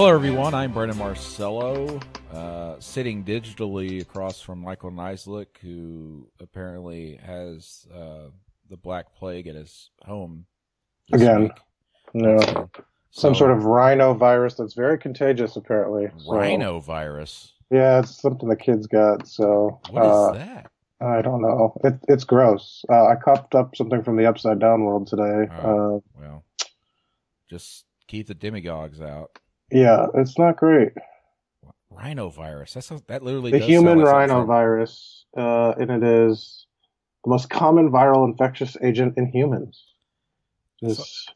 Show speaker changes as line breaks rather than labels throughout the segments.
Hello, everyone. I'm Brendan Marcello, sitting digitally across from Michael Niziolek, who apparently has the Black Plague at his home this
Again,
week.
no. Some sort of rhino virus that's very contagious, apparently.
Rhino virus?
Yeah, it's something the kids got. So
what is that?
I don't know. It's gross. I coughed up something from the Upside Down world today.
Well, just keep the demagogues out.
Yeah, it's not great.
Rhino virus. That literally
the
does
human
sound like
rhino virus, and it is the most common viral infectious agent in humans. It's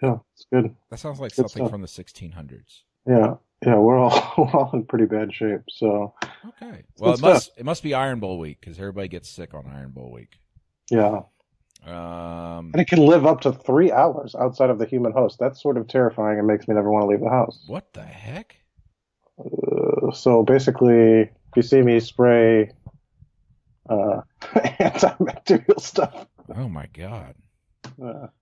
good.
That sounds like
Good
something
stuff.
from the 1600s.
Yeah, we're all in pretty bad shape. So
okay. Well, it must be Iron Bowl week because everybody gets sick on Iron Bowl week.
Yeah. And it can live up to 3 hours outside of the human host. That's sort of terrifying and makes me never want to leave the house.
What the heck?
So basically, if you see me spray antibacterial stuff.
Oh my God.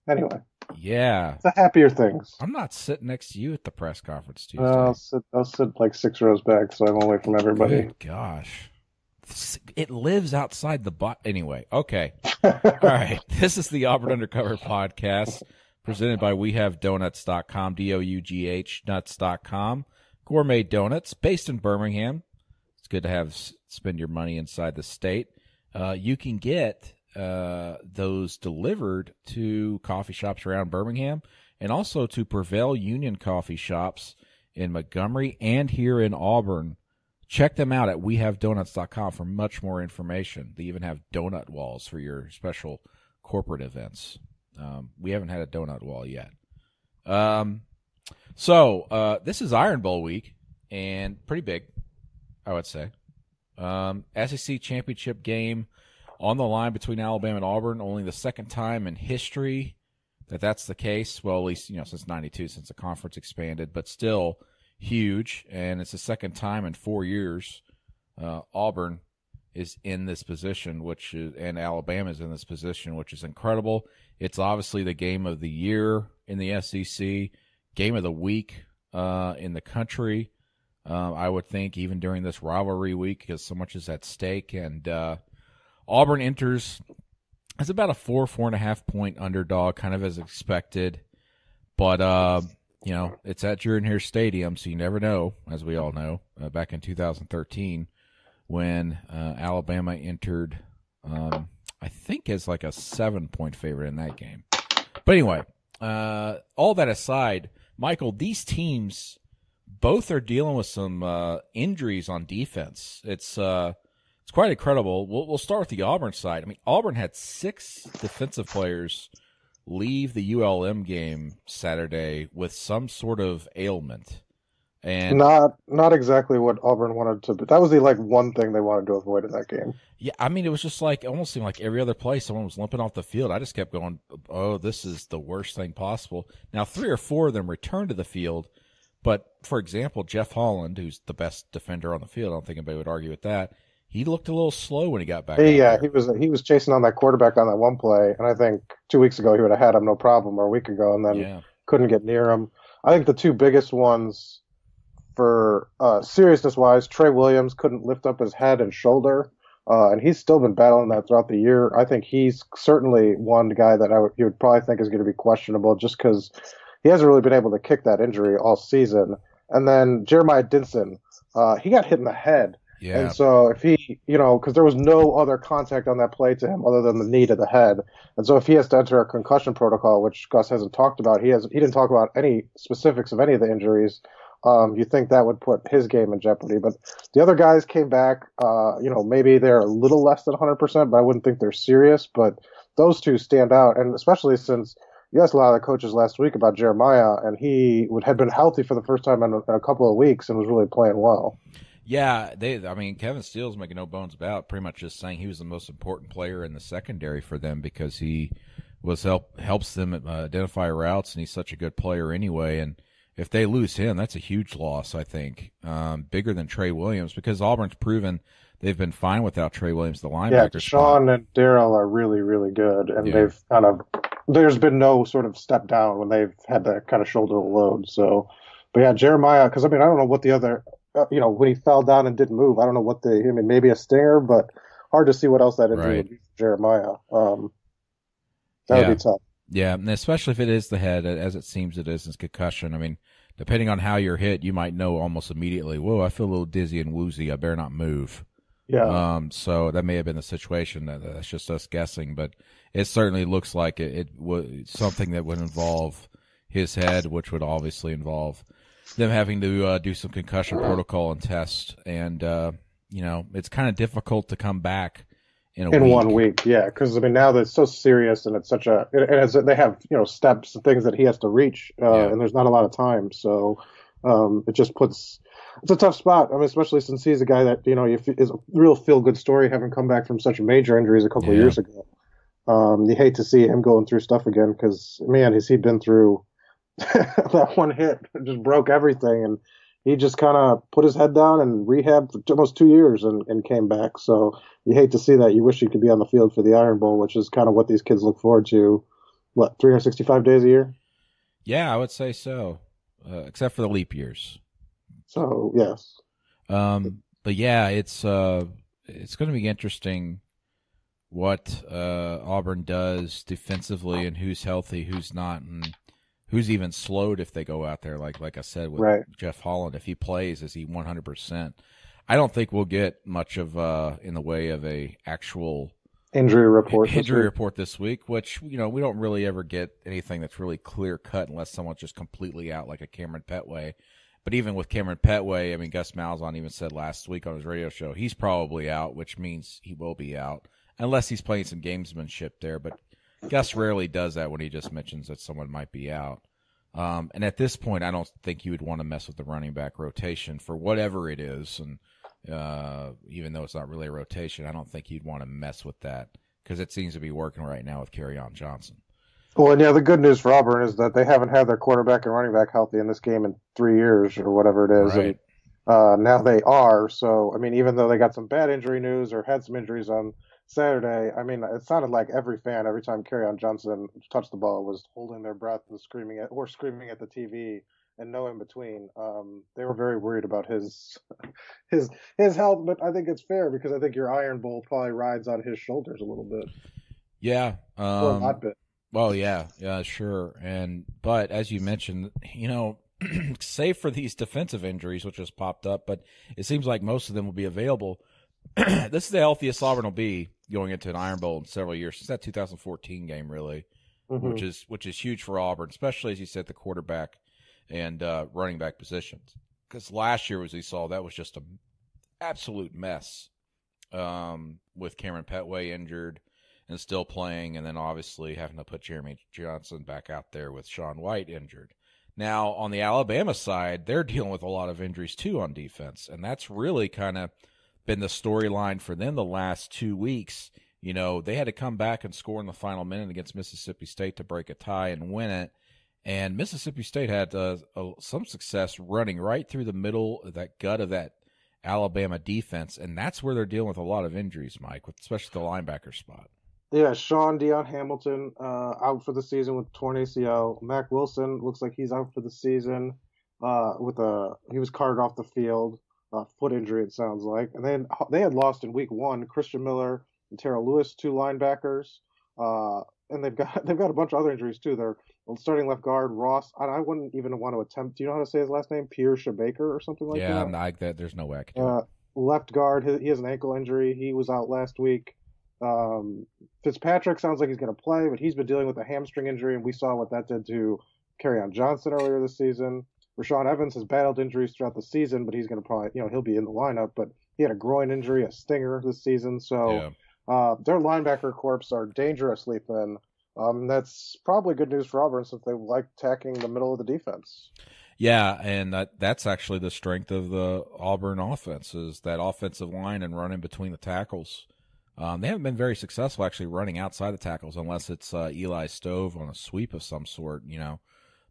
Anyway.
Yeah.
It's the happier things.
I'm not sitting next to you at the press conference Tuesday.
I'll sit like 6 rows back so I'm away from everybody.
Good gosh. It lives outside the bot. Anyway, okay. All right. This is the Auburn Undercover podcast presented by WeHaveDonuts.com, DOUGH nuts.com. Gourmet donuts based in Birmingham. It's good to spend your money inside the state. You can get those delivered to coffee shops around Birmingham and also to Prevail Union coffee shops in Montgomery and here in Auburn. Check them out at WeHaveDonuts.com for much more information. They even have donut walls for your special corporate events. We haven't had a donut wall yet. So this is Iron Bowl week, and pretty big, I would say. SEC championship game on the line between Alabama and Auburn. Only the second time in history that's the case. Well, at least since '92, since the conference expanded, but still huge. And it's the second time in 4 years Auburn is in this position, and Alabama is in this position, which is incredible. It's obviously the game of the year in the SEC, game of the week in the country. I would think even during this rivalry week because so much is at stake. And Auburn enters as about a 4.5 point underdog, kind of as expected. But, it's at Jordan-Hare Stadium, so you never know, as we all know, back in 2013 when Alabama entered, I think, as like a 7-point favorite in that game. But anyway, all that aside, Michael, these teams both are dealing with some injuries on defense. It's quite incredible. We'll start with the Auburn side. I mean, Auburn had 6 defensive players leave the ULM game Saturday with some sort of ailment. And
not exactly what Auburn wanted to, but that was the one thing they wanted to avoid in that game.
Yeah, I mean, it was just it almost seemed like every other play someone was limping off the field. I just kept going, oh, this is the worst thing possible. Now, 3 or 4 of them returned to the field, but for example, Jeff Holland, who's the best defender on the field, I don't think anybody would argue with that. He looked a little slow when he got back.
Yeah, he was chasing on that quarterback on that one play, and I think 2 weeks ago he would have had him no problem, or a week ago, and then couldn't get near him. I think the 2 biggest ones for seriousness-wise, Trey Williams couldn't lift up his head and shoulder, and he's still been battling that throughout the year. I think he's certainly one guy that you would probably think is going to be questionable just because he hasn't really been able to kick that injury all season. And then Jeremiah Dinson, he got hit in the head.
Yeah.
And so if he, because there was no other contact on that play to him other than the knee to the head. And so if he has to enter a concussion protocol, which Gus hasn't talked about, he didn't talk about any specifics of any of the injuries. You think that would put his game in jeopardy. But the other guys came back, maybe they're a little less than 100%, but I wouldn't think they're serious. But those 2 stand out. And especially since you asked a lot of the coaches last week about Jeremiah, and he had been healthy for the first time in a couple of weeks and was really playing well.
Yeah, Kevin Steele's making no bones about pretty much just saying he was the most important player in the secondary for them because he helps them identify routes, and he's such a good player anyway. And if they lose him, that's a huge loss, I think, bigger than Trey Williams because Auburn's proven they've been fine without Trey Williams, the linebacker.
Yeah, Sean and Darryl are really, really good, and they've there's been no sort of step down when they've had that kind of shoulder load. So But yeah, Jeremiah, because I mean, I don't know what the other, when he fell down and didn't move, I don't know what I mean, maybe a stinger, but hard to see what else that injury
Right.
would be for Jeremiah. That would be
Yeah.
tough.
Yeah, and especially if it is the head, as it seems it is, it's concussion. I mean, depending on how you're hit, you might know almost immediately, whoa, I feel a little dizzy and woozy. I better not move.
Yeah.
So that may have been the situation. That's just us guessing, but it certainly looks like it was something that would involve his head, which would obviously involve them having to do some concussion protocol and test. And it's kind of difficult to come back in a
In
week.
1 week, yeah, because I mean now that it's so serious and it's such they have steps and things that he has to reach,
Yeah,
and there's not a lot of time, so it just it's a tough spot. I mean, especially since he's a guy that is a real feel good story having come back from such major injuries a couple of
yeah,
years ago. You hate to see him going through stuff again because man, has he been through that one hit just broke everything, and he just kind of put his head down and rehabbed for almost 2 years and came back. So you hate to see that. You wish he could be on the field for the Iron Bowl, which is kind of what these kids look forward to. What, 365 days a year?
yeah. I would say so, except for the leap years.
So yes,
But yeah, it's going to be interesting what Auburn does defensively and who's healthy, who's not, and who's even slowed if they go out there. Like I said with
right.
Jeff Holland, if he plays, is he 100%? I don't think we'll get much of in the way of a actual
Injury report
injury report this week, which we don't really ever get anything that's really clear cut unless someone's just completely out, like a Cameron Petway. But even with Cameron Petway, I mean, Gus Malzahn even said last week on his radio show he's probably out, which means he will be out unless he's playing some gamesmanship there. But Gus rarely does that when he just mentions that someone might be out. And at this point, I don't think you would want to mess with the running back rotation for whatever it is. And even though it's not really a rotation, I don't think you'd want to mess with that because it seems to be working right now with Kerryon Johnson.
Well, and yeah, the good news for Auburn is that they haven't had their quarterback and running back healthy in this game in 3 years or whatever it is, and
Right.
now they are. So, I mean, even though they got some bad injury news or had some injuries on Saturday, I mean, it sounded like every fan, every time Kerryon Johnson touched the ball, was holding their breath and screaming at the TV, and no in between. They were very worried about his his health, but I think it's fair because I think your Iron Bowl probably rides on his shoulders a little bit,
Yeah.
or a lot bit.
Well, yeah, sure. But as you mentioned, save for these defensive injuries, which just popped up, but it seems like most of them will be available. This is the healthiest Auburn will be going into an Iron Bowl in several years since that 2014 game, really,
Hmm.
which is huge for Auburn, especially as you said, the quarterback and running back positions. Because last year, as we saw, that was just an absolute mess with Cameron Petway injured and still playing, and then obviously having to put Jeremy Johnson back out there with Sean White injured. Now, on the Alabama side, they're dealing with a lot of injuries too on defense, and that's really kind of been the storyline for them the last 2 weeks. They had to come back and score in the final minute against Mississippi State to break a tie and win it. And Mississippi State had some success running right through the middle of that gut of that Alabama defense, and that's where they're dealing with a lot of injuries, Mike, especially the linebacker spot.
Yeah, Sean Dion Hamilton out for the season with torn ACL. Mac Wilson looks like he's out for the season he was carted off the field, foot injury it sounds like. And then they had lost in week 1 Christian Miller and Terrell Lewis, 2 linebackers, and they've got a bunch of other injuries too. Their starting left guard Ross. I wouldn't even want to attempt. Do you know how to say his last name? Pierre Shabaker or something like
Yeah,
that.
there's no way I could do it.
Left guard, he has an ankle injury. He was out last week. Fitzpatrick sounds like he's going to play, but he's been dealing with a hamstring injury, and we saw what that did to Kerryon Johnson earlier this season. Rashawn Evans has battled injuries throughout the season, but he's going to probably, he'll be in the lineup, but he had a groin injury, a stinger this season. So their linebacker corps are dangerously thin. That's probably good news for Auburn since they like attacking the middle of the defense.
Yeah, and that's actually the strength of the Auburn offense is that offensive line and running between the tackles. They haven't been very successful actually running outside the tackles unless it's Eli Stove on a sweep of some sort,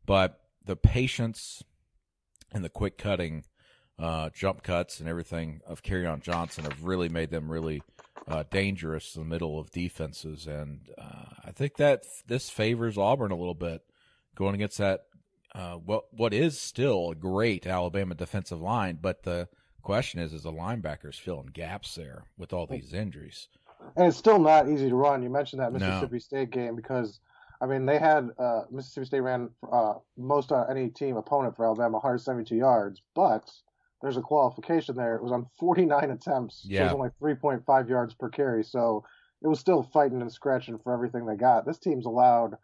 But the patience and the quick cutting, jump cuts and everything of Kerryon Johnson have really made them really dangerous in the middle of defenses. And I think that this favors Auburn a little bit going against that what is still a great Alabama defensive line, but the question is the linebackers filling gaps there with all these injuries?
And it's still not easy to run. You mentioned that
No.
Mississippi State game because, I mean, they had Mississippi State ran most any team opponent for Alabama 172 yards, but there's a qualification there. It was on 49 attempts, so it was only 3.5 yards per carry. So it was still fighting and scratching for everything they got. This team's allowed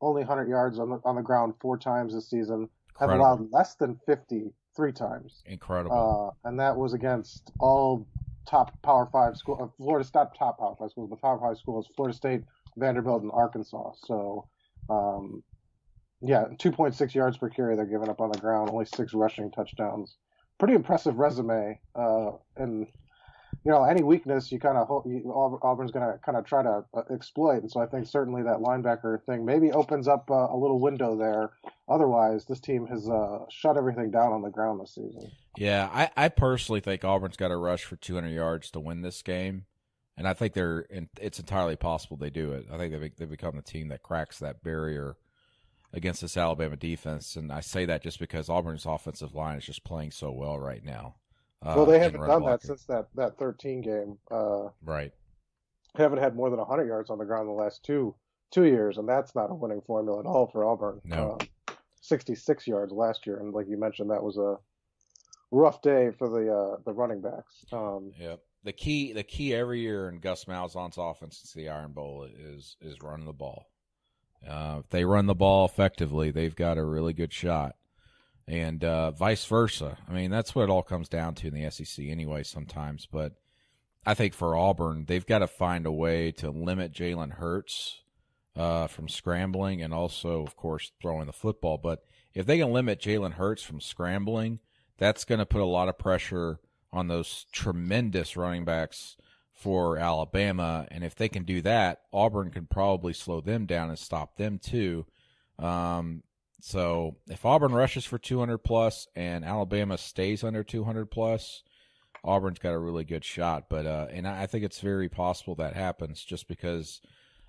only 100 yards on the ground 4 times this season. Have allowed less than 50 3 times.
Incredible.
And that was against all top Power 5 schools. Florida, not top Power 5 schools, but Power 5 schools, Florida State, Vanderbilt, and Arkansas. So, 2.6 yards per carry they're giving up on the ground, only 6 rushing touchdowns. Pretty impressive resume. And, any weakness you kind of hope Auburn's going to kind of try to exploit. And so I think certainly that linebacker thing maybe opens up a little window there. Otherwise, this team has shut everything down on the ground this season.
Yeah, I personally think Auburn's got to rush for 200 yards to win this game, and I think it's entirely possible they do it. I think they become the team that cracks that barrier against this Alabama defense, and I say that just because Auburn's offensive line is just playing so well right now.
Well, they haven't done that since that 13 game.
Right.
They haven't had more than 100 yards on the ground in the last two years, and that's not a winning formula at all for Auburn.
No.
66 yards last year, and like you mentioned, that was a rough day for the running backs.
Yep. The key every year in Gus Malzahn's offense since the Iron Bowl is running the ball. If they run the ball effectively, they've got a really good shot. And vice versa. I mean, that's what it all comes down to in the SEC anyway sometimes. But I think for Auburn, they've got to find a way to limit Jalen Hurts from scrambling and also, of course, throwing the football. But if they can limit Jalen Hurts from scrambling, that's going to put a lot of pressure on those tremendous running backs for Alabama. And if they can do that, Auburn can probably slow them down and stop them too. So if Auburn rushes for 200+ and Alabama stays under 200+, Auburn's got a really good shot. But and I think it's very possible that happens just because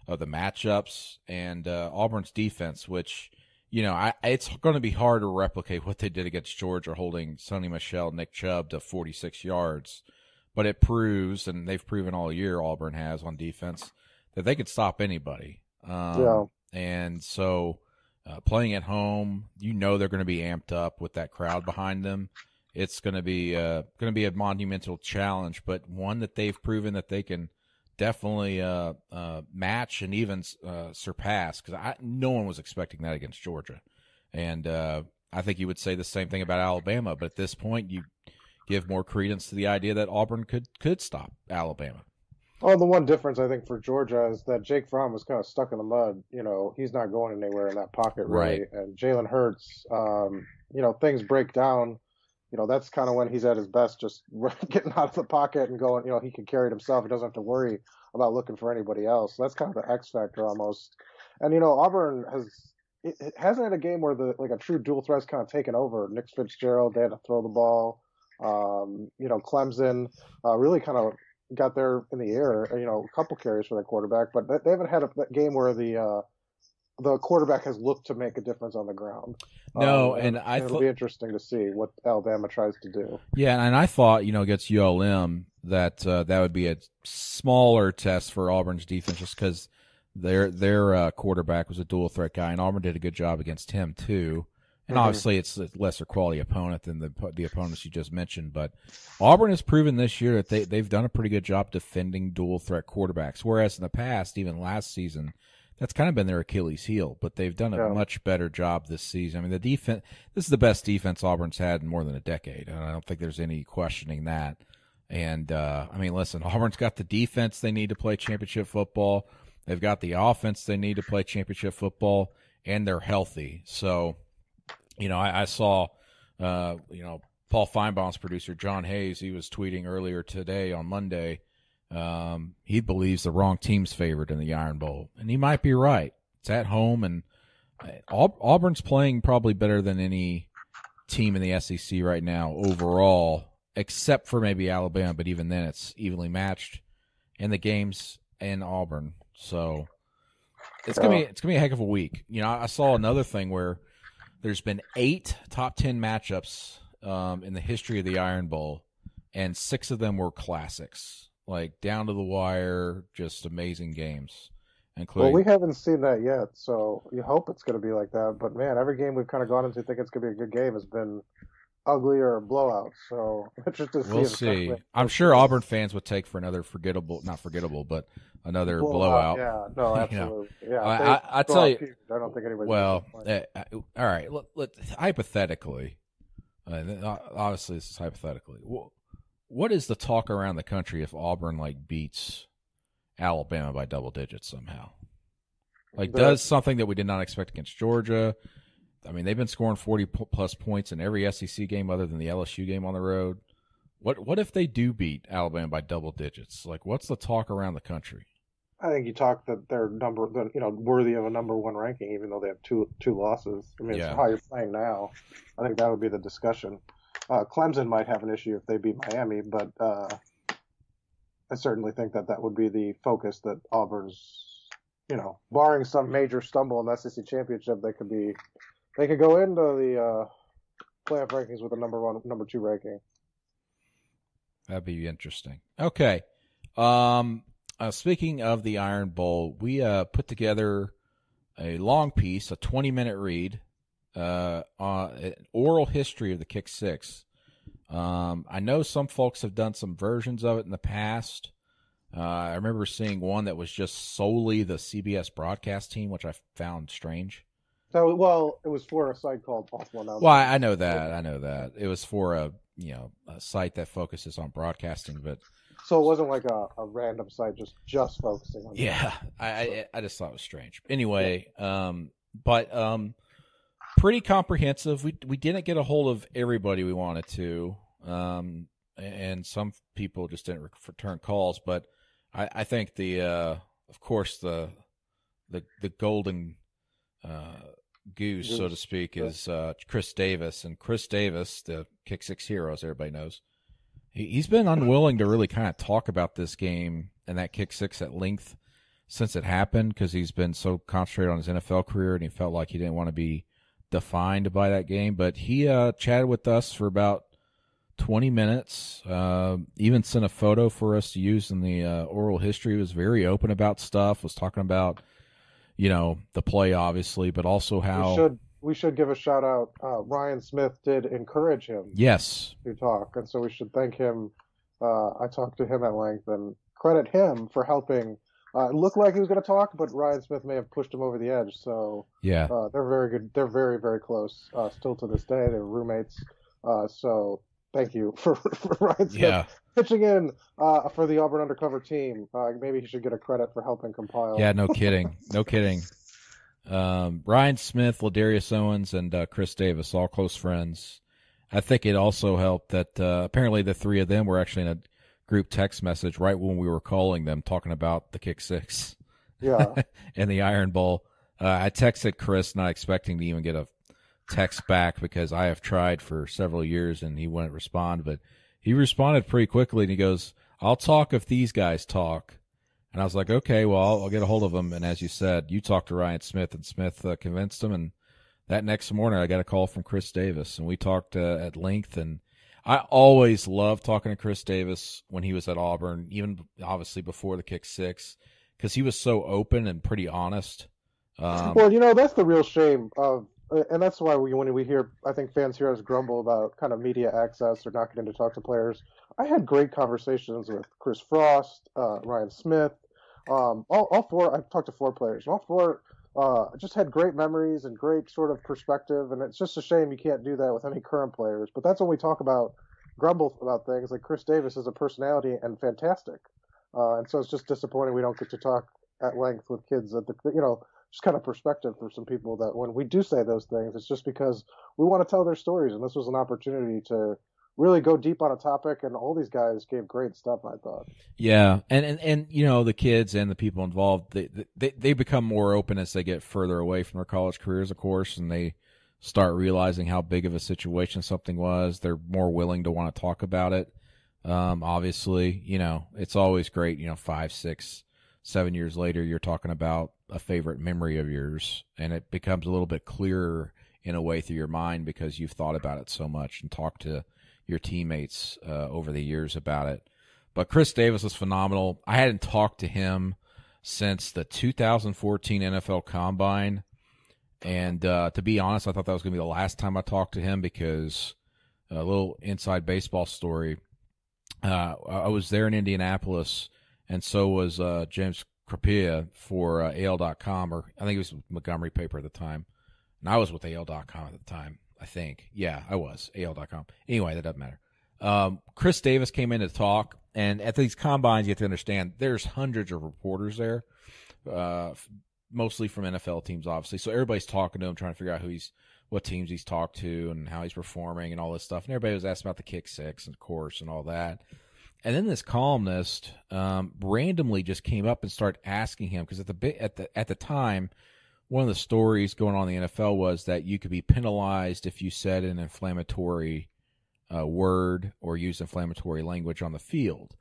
of the matchups and Auburn's defense, which, it's going to be hard to replicate what they did against Georgia, holding Sonny Michel, Nick Chubb to 46 yards. But it proves, and they've proven all year, Auburn has on defense, that they could stop anybody. And so playing at home, they're going to be amped up with that crowd behind them. It's going to be a monumental challenge, but one that they've proven that they can definitely match and even surpass, because no one was expecting that against Georgia. And I think you would say the same thing about Alabama, but at this point you give more credence to the idea that Auburn could stop Alabama.
Oh, the one difference I think for Georgia is that Jake Fromm was kind of stuck in the mud. He's not going anywhere in that pocket, really.
Right.
And Jalen Hurts, things break down. That's kind of when he's at his best, just getting out of the pocket and going, he can carry it himself. He doesn't have to worry about looking for anybody else. So that's kind of the X factor almost. And, Auburn hasn't had a game where a true dual threat's kind of taken over. Nick Fitzgerald, they had to throw the ball. Clemson really kind of got there in the air, a couple carries for their quarterback, but they haven't had a game where the quarterback has looked to make a difference on the ground.
No,
it'll be interesting to see what Alabama tries to do.
Yeah, and I thought, against ULM that that would be a smaller test for Auburn's defense just because their quarterback was a dual threat guy, and Auburn did a good job against him too. And obviously, it's a lesser quality opponent than the opponents you just mentioned. But Auburn has proven this year that they've done a pretty good job defending dual threat quarterbacks. Whereas in the past, even last season, that's kind of been their Achilles heel. But they've done a much better job this season. I mean, the defense. This is the best defense Auburn's had in more than a decade, and I don't think there's any questioning that. And listen, Auburn's got the defense they need to play championship football. They've got the offense they need to play championship football, and they're healthy. So. I saw, Paul Feinbaum's producer, John Hayes, he was tweeting earlier today on Monday. He believes the wrong team's favored in the Iron Bowl. And he might be right. It's at home, and Auburn's playing probably better than any team in the SEC right now overall, except for maybe Alabama. But even then, it's evenly matched in the games in Auburn. So it's gonna be a heck of a week. I saw another thing where There's been 8 top 10 matchups in the history of the Iron Bowl, and 6 of them were classics, like down to the wire, just amazing games.
Well, we haven't seen that yet, so you hope it's going to be like that. But man, every game we've kind of gone into thinking it's going to be a good game has been ugly or a blowout. So interested to see.
We'll see. I'm sure Auburn fans would take for another not forgettable, but another blowout.
Yeah, no, absolutely.
You know, yeah, I tell you.
I don't think anybody.
Well, all right. Hypothetically, obviously this is hypothetically. What is the talk around the country if Auburn beats Alabama by double digits somehow? Does something that we did not expect against Georgia. I mean, they've been scoring 40-plus points in every SEC game other than the LSU game on the road. What if they do beat Alabama by double digits? What's the talk around the country?
I think you talk that they're worthy of a number 1 ranking, even though they have two losses. I mean, it's how you're playing now. I think that would be the discussion. Clemson might have an issue if they beat Miami, but I certainly think that would be the focus, that Auburn's, barring some major stumble in the SEC championship, they could go into the playoff rankings with a number 1, number 2 ranking.
That'd be interesting. Okay. Speaking of the Iron Bowl, we put together a long piece, a 20-minute read, on an oral history of the kick six. I know some folks have done some versions of it in the past. I remember seeing one that was just solely the CBS broadcast team, which I found strange.
So, it was for a site called Awful Announcement.
Well, I know that. It was for a site that focuses on broadcasting, but
so it wasn't like a random site just focusing on.
Yeah, I just thought it was strange. Anyway, but pretty comprehensive. We didn't get a hold of everybody we wanted to, and some people just didn't return calls. But I think of course the golden goose, so to speak, is Chris Davis. And Chris Davis, the Kick Six hero, as everybody knows, he's been unwilling to really kind of talk about this game and that Kick Six at length since it happened, because he's been so concentrated on his NFL career, and he felt like he didn't want to be defined by that game. But he chatted with us for about 20 minutes, even sent a photo for us to use in the oral history. He was very open about stuff, was talking about the play, obviously, but also how
we should give a shout out. Ryan Smith did encourage him.
Yes.
To talk, and so we should thank him. I talked to him at length and credit him for helping. It looked like he was going to talk, but Ryan Smith may have pushed him over the edge. So
yeah,
they're very good. They're very, very close still to this day. They're roommates. So thank you for Ryan Smith pitching in for the Auburn undercover team. Maybe he should get a credit for helping compile.
Yeah, no kidding. No kidding. Ryan Smith, Ladarius Owens, and Chris Davis, all close friends. I think it also helped that apparently the three of them were actually in a group text message right when we were calling them, talking about the Kick Six.
Yeah.
And the Iron Bowl. I texted Chris, not expecting to even get a text back, because I have tried for several years and he wouldn't respond, but he responded pretty quickly, and he goes, "I'll talk if these guys talk." And I was like, okay, well, I'll get a hold of him. And as you said, you talked to Ryan Smith, and Smith convinced him. And that next morning, I got a call from Chris Davis, and we talked at length. And I always loved talking to Chris Davis when he was at Auburn, even obviously before the Kick Six, because he was so open and pretty honest.
Well, that's the real shame of, and that's why when we hear, I think fans hear us grumble about kind of media access or not getting to talk to players. I had great conversations with Chris Frost, Ryan Smith, all four. I've talked to 4 players. All 4 just had great memories and great sort of perspective. And it's just a shame you can't do that with any current players. But that's when we talk about grumble about things. Like Chris Davis is a personality and fantastic. And so it's just disappointing we don't get to talk at length with kids at the, just kind of perspective for some people, that when we do say those things, it's just because we want to tell their stories. And this was an opportunity to really go deep on a topic, and all these guys gave great stuff, I thought.
Yeah, and the kids and the people involved, they become more open as they get further away from their college careers, of course, and they start realizing how big of a situation something was. They're more willing to want to talk about it. Obviously, it's always great, 5, 6, 7 years later, you're talking about a favorite memory of yours, and it becomes a little bit clearer in a way through your mind because you've thought about it so much and talked to your teammates over the years about it. But Chris Davis was phenomenal. I hadn't talked to him since the 2014 NFL Combine. And to be honest, I thought that was going to be the last time I talked to him because a little inside baseball story. I was there in Indianapolis, and so was James Crapia for AL.com, or I think it was Montgomery paper at the time. And I was with AL.com at the time, I think. Yeah, I was, AL.com. Anyway, that doesn't matter. Chris Davis came in to talk, and at these combines, you have to understand, there's hundreds of reporters there, mostly from NFL teams, obviously. So everybody's talking to him, trying to figure out what teams he's talked to and how he's performing and all this stuff. And everybody was asking about the kick six, of course, and all that. And then this columnist randomly just came up and started asking him, because at the time, one of the stories going on in the NFL was that you could be penalized if you said an inflammatory word or used inflammatory language on the field.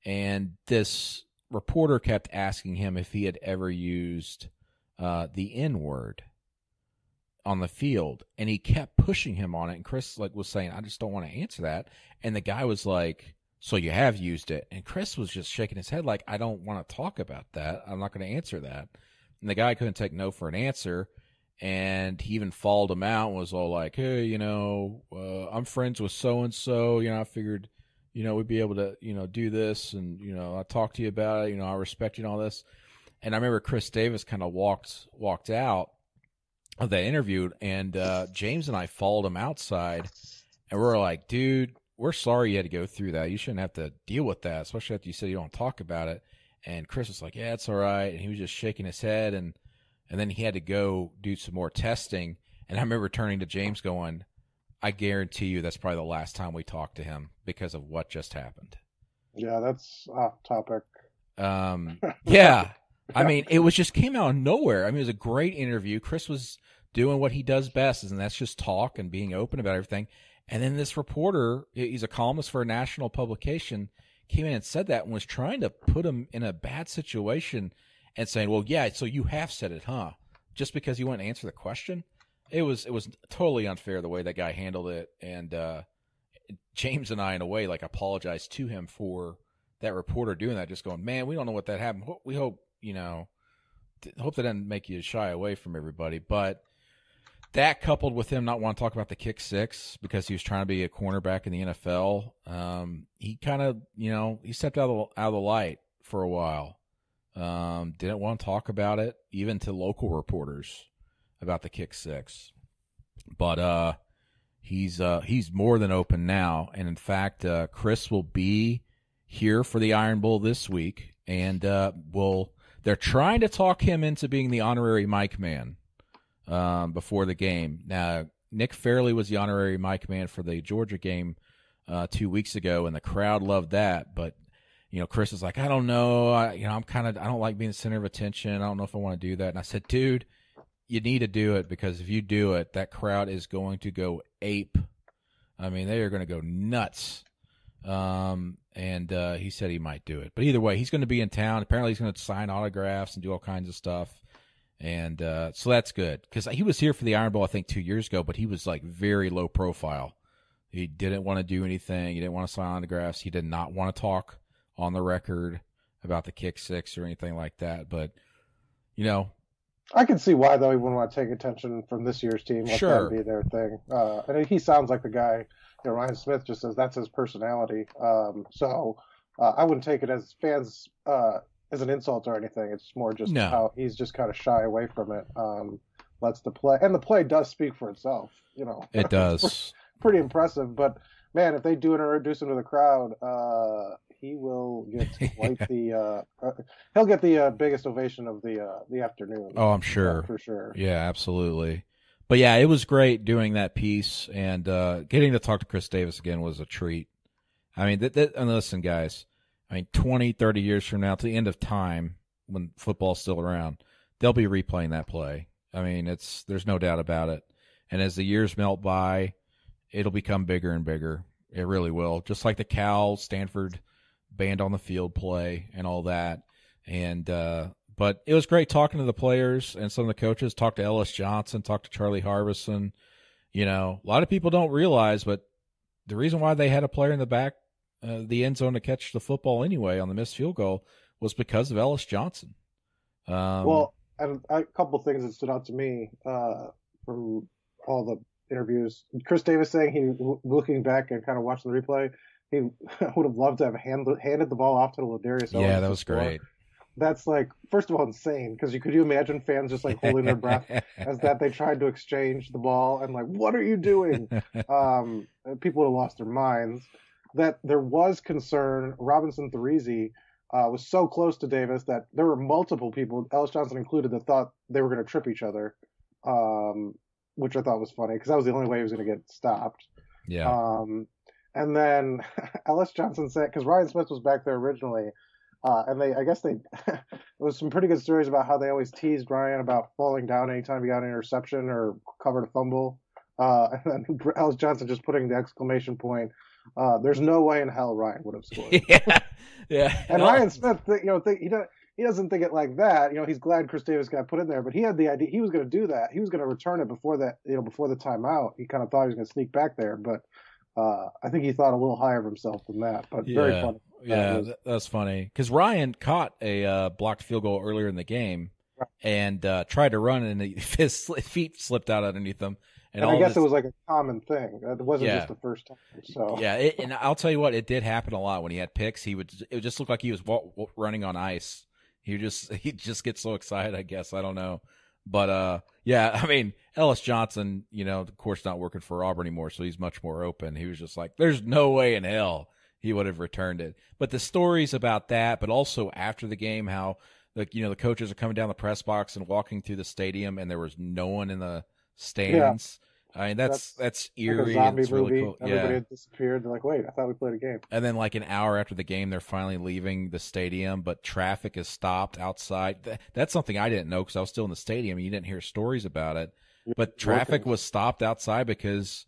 And this reporter kept asking him if he had ever used the N-word on the field, and he kept pushing him on it. And Chris was saying, "I just don't want to answer that." And the guy was like, "So you have used it?" And Chris was just shaking his head like, "I don't want to talk about that. I'm not going to answer that." And the guy couldn't take no for an answer, and he even followed him out and was all like, "Hey, I'm friends with so and so. I figured, we'd be able to, do this, and I talked to you about it. I respect you and all this." And I remember Chris Davis kind of walked out of that interview, and James and I followed him outside, and we were like, "Dude, we're sorry you had to go through that. You shouldn't have to deal with that, especially after you said you don't talk about it." And Chris was like, "Yeah, it's all right." And he was just shaking his head, and then he had to go do some more testing. And I remember turning to James going, "I guarantee you that's probably the last time we talked to him because of what just happened."
Yeah, that's off topic.
Yeah. I mean, it just came out of nowhere. I mean, it was a great interview. Chris was doing what he does best, and that's just talk and being open about everything. And then this reporter, he's a columnist for a national publication, came in and said that and was trying to put him in a bad situation and saying, "Well, yeah, so you have said it, huh?" Just because you wouldn't answer the question. It was totally unfair the way that guy handled it. And James and I, in a way, apologized to him for that reporter doing that, just going, "Man, we don't know what that happened. We hope, hope that didn't make you shy away from everybody." But that, coupled with him not wanting to talk about the kick six because he was trying to be a cornerback in the NFL, he kind of, he stepped out of the light for a while. Didn't want to talk about it, even to local reporters, about the kick six. But he's more than open now, and in fact, Chris will be here for the Iron Bowl this week, and they're trying to talk him into being the honorary Mike man before the game. Now, Nick Fairley was the honorary Mike man for the Georgia game 2 weeks ago, and the crowd loved that. But Chris is like, "I don't know. I don't like being the center of attention. I don't know if I want to do that." And I said, "Dude, you need to do it, because if you do it, that crowd is going to go ape. I mean, they are going to go nuts." And he said he might do it. But either way, he's going to be in town. Apparently, he's going to sign autographs and do all kinds of stuff. And so that's good, because he was here for the Iron Bowl, I think, 2 years ago, but he was very low profile. He didn't want to do anything. He didn't want to sign autographs. He did not want to talk on the record about the kick six or anything like that. But,
I can see why, though, he wouldn't want to take attention from this year's team. Let
sure,
that be their thing. And he sounds like the guy. Ryan Smith just says that's his personality. So I wouldn't take it as fans as an insult or anything. It's more just how he's just kind of shy away from it. Lets the play, and the play does speak for itself.
It does.
Pretty impressive. But man, if they do introduce him to the crowd, he will get quite the. He'll get the biggest ovation of the afternoon.
Oh, I'm sure.
For sure.
Yeah, absolutely. But yeah, it was great doing that piece, and getting to talk to Chris Davis again was a treat. I mean, and listen, guys, 20, 30 years from now, to the end of time, when football's still around, they'll be replaying that play. I mean, there's no doubt about it. And as the years melt by, it'll become bigger and bigger. It really will. Just like the Cal Stanford band on the field play and all that. And But it was great talking to the players and some of the coaches. Talked to Ellis Johnson, talked to Charlie Harbison. You know, a lot of people don't realize, but the reason why they had a player in the back, the end zone to catch the football anyway on the missed field goal was because of Ellis Johnson.
Well, and a couple of things that stood out to me from all the interviews. Chris Davis saying looking back and kind of watching the replay, he would have loved to have handed the ball off to Ladarius Owens.
Yeah, that was great.
That's like, first of all, insane, because could you imagine fans just like holding their breath as that they tried to exchange the ball and like, what are you doing? People would have lost their minds. That there was concern. Robinson Therizi was so close to Davis that there were multiple people, Ellis Johnson included, that thought they were going to trip each other, which I thought was funny because that was the only way he was going to get stopped.
Yeah.
And then Ellis Johnson said, because Ryan Smith was back there originally, and I guess there was some pretty good stories about how they always teased Ryan about falling down anytime he got an interception or covered a fumble. And then Ellis Johnson just putting the exclamation point, there's no way in hell Ryan would have scored.
Yeah.
And Ryan Smith, he doesn't think it like that. You know, he's glad Chris Davis got put in there, but he had the idea he was going to do that. He was going to return it before the timeout. He kind of thought he was going to sneak back there, but I think he thought a little higher of himself than that. But very funny.
That's funny because Ryan caught a blocked field goal earlier in the game and tried to run, and his feet slipped out underneath him.
And I guess it was like a common thing. It wasn't just the first time. So
and I'll tell you what, it did happen a lot when he had picks. It would just look like he was running on ice. He just gets so excited. I guess I don't know, but I mean Ellis Johnson, you know, of course, not working for Auburn anymore, so he's much more open. He was just like, "There's no way in hell he would have returned it." But the stories about that, but also after the game, how the coaches are coming down the press box and walking through the stadium, and there was no one in the stands. I mean, that's eerie.
Like a zombie
and it's really
movie.
cool.
Everybody had disappeared. They're like, wait, I thought we played a game.
And then like an hour after the game, they're finally leaving the stadium, but traffic is stopped outside. That's something I didn't know because I was still in the stadium. And you didn't hear stories about it, but traffic was stopped outside because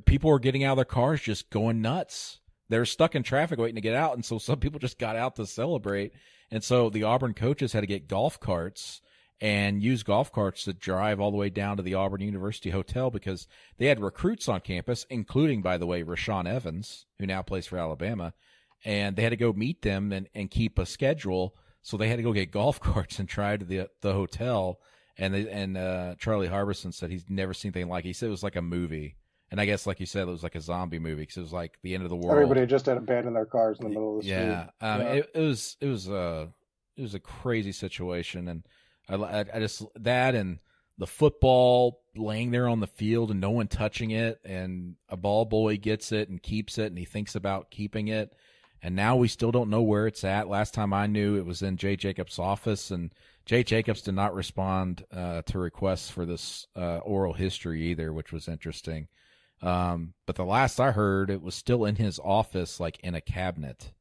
people were getting out of their cars just going nuts. They're stuck in traffic waiting to get out, and so some people just got out to celebrate. And so the Auburn coaches had to get golf carts and use golf carts to drive all the way down to the Auburn University Hotel because they had recruits on campus, including, by the way, Rashawn Evans, who now plays for Alabama, and they had to go meet them and keep a schedule. So they had to go get golf carts and drive to the hotel. And Charlie Harbison said he's never seen anything like it. He said it was like a movie. And I guess, like you said, it was like a zombie movie because it was like the end of the world.
Everybody just had abandoned their cars in the middle of the street.
It was a crazy situation, and I just that and the football laying there on the field and no one touching it, and a ball boy gets it and keeps it, and he thinks about keeping it, and now we still don't know where it's at. Last time I knew, it was in Jay Jacobs' office, and Jay Jacobs did not respond to requests for this oral history either, which was interesting. But the last I heard, it was still in his office, like in a cabinet.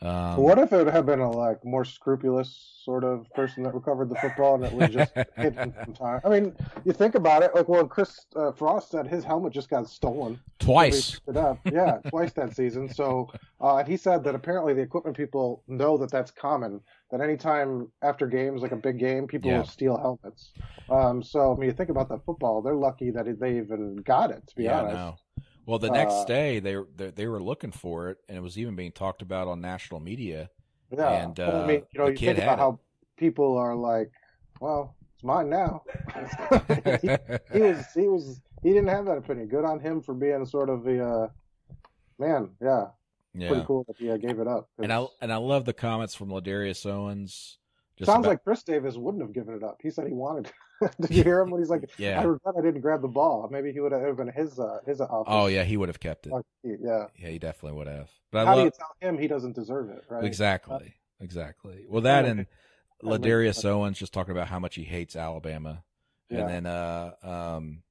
What if it had been a more scrupulous sort of person that recovered the football and it was just hidden from time? I mean, you think about it. Like, well, Chris Frost said his helmet just got stolen
twice.
It up. Yeah, twice that season. So, and he said that apparently the equipment people know that that's common. That anytime after games, like a big game, people will steal helmets. So, I mean, you think about that football. They're lucky that they even got it. To be honest. No.
Well, the next day they were looking for it, and it was even being talked about on national media.
Yeah,
and
I mean, you think about how people are like, "Well, it's mine now." he didn't have that opinion. Good on him for being sort of the man. Yeah, pretty cool that he gave it up.
And I love the comments from Ladarius Owens.
Sounds like Chris Davis wouldn't have given it up. He said he wanted. Did you hear him when he's like, "I regret I didn't grab the ball"? Maybe he would have been his office.
Oh yeah, he would have kept it.
Yeah,
he definitely would have. But
how do you tell him he doesn't deserve it? Right?
Exactly. Well, that and Ladarius Owens just talking about how much he hates Alabama, and then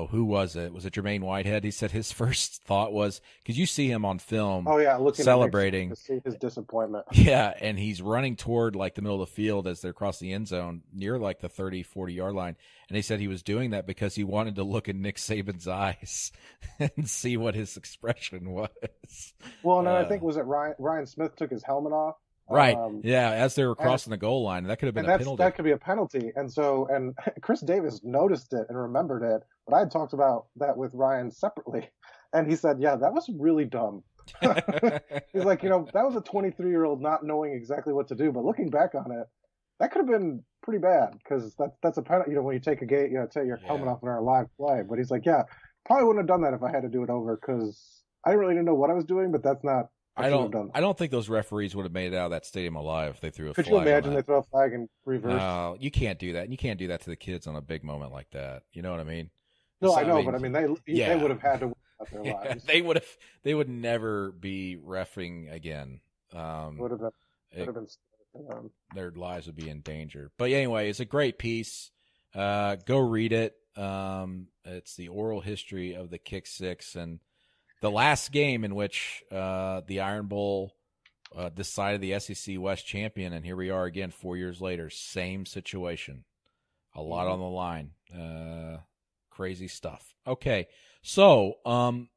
who was it? Was it Jermaine Whitehead? He said his first thought was, because you see him on film,
looking
celebrating,
to see his disappointment.
Yeah, and he's running toward like the middle of the field as they're across the end zone near like the 30, 40-yard line. And he said he was doing that because he wanted to look in Nick Saban's eyes and see what his expression was.
Well, no, I think was it Ryan Smith took his helmet off
Right. Yeah, as they were crossing the goal line, that could have been a penalty.
That could be a penalty. And Chris Davis noticed it and remembered it. But I had talked about that with Ryan separately, and he said, "Yeah, that was really dumb." He's like, that was a 23-year-old not knowing exactly what to do. But looking back on it, that could have been pretty bad because that's a penalty. When you take a game, take your helmet off in our live play. But he's like, "Yeah, probably wouldn't have done that if I had to do it over because I didn't really know what I was doing, but that's not."
I don't think those referees would have made it out of that stadium alive if they threw a flag.
Could you imagine they throw a flag in reverse?
No, you can't do that. And you can't do that to the kids on a big moment like that. You know what I mean?
No, I know, but I mean they would have had to win out their lives.
They would never be reffing again.
Would have been
their lives would be in danger. But anyway, it's a great piece. Go read it. It's the oral history of the Kick Six and the last game in which the Iron Bowl decided the SEC West champion, and here we are again 4 years later, same situation. A lot on the line. Crazy stuff. Okay, so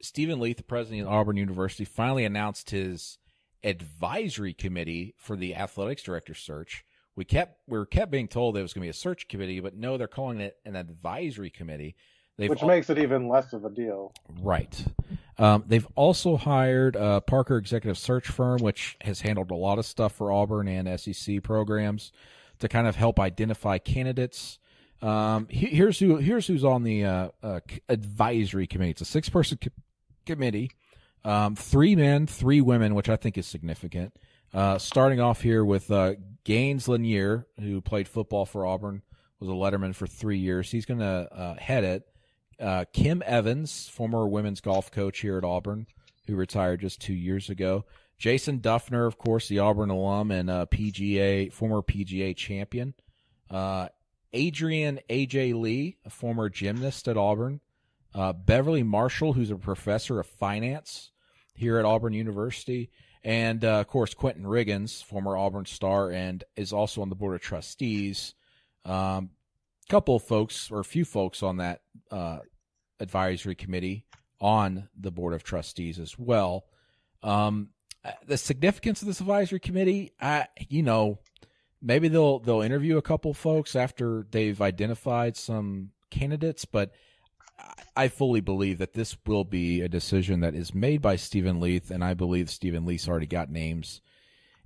Stephen Leath, the president of Auburn University, finally announced his advisory committee for the athletics director search. We were kept being told that it was going to be a search committee, but no, they're calling it an advisory committee.
Which makes it even less of a deal.
Right. They've also hired a Parker Executive Search Firm, which has handled a lot of stuff for Auburn and SEC programs to kind of help identify candidates. Here's who's on the advisory committee. It's a 6-person committee, 3 men, 3 women, which I think is significant. Starting off here with Gaines Lanier, who played football for Auburn, was a letterman for 3 years. He's going to head it. Kim Evans, former women's golf coach here at Auburn, who retired just 2 years ago. Jason Duffner, of course, the Auburn alum and former PGA champion. Adrian A.J. Lee, a former gymnast at Auburn. Beverly Marshall, who's a professor of finance here at Auburn University. And, of course, Quentin Riggins, former Auburn star, and is also on the board of trustees. Couple of folks, or a few folks on that advisory committee on the board of trustees as well. The significance of this advisory committee, maybe they'll interview a couple folks after they've identified some candidates, but I fully believe that this will be a decision that is made by Stephen Leath, and I believe Stephen Leath's already got names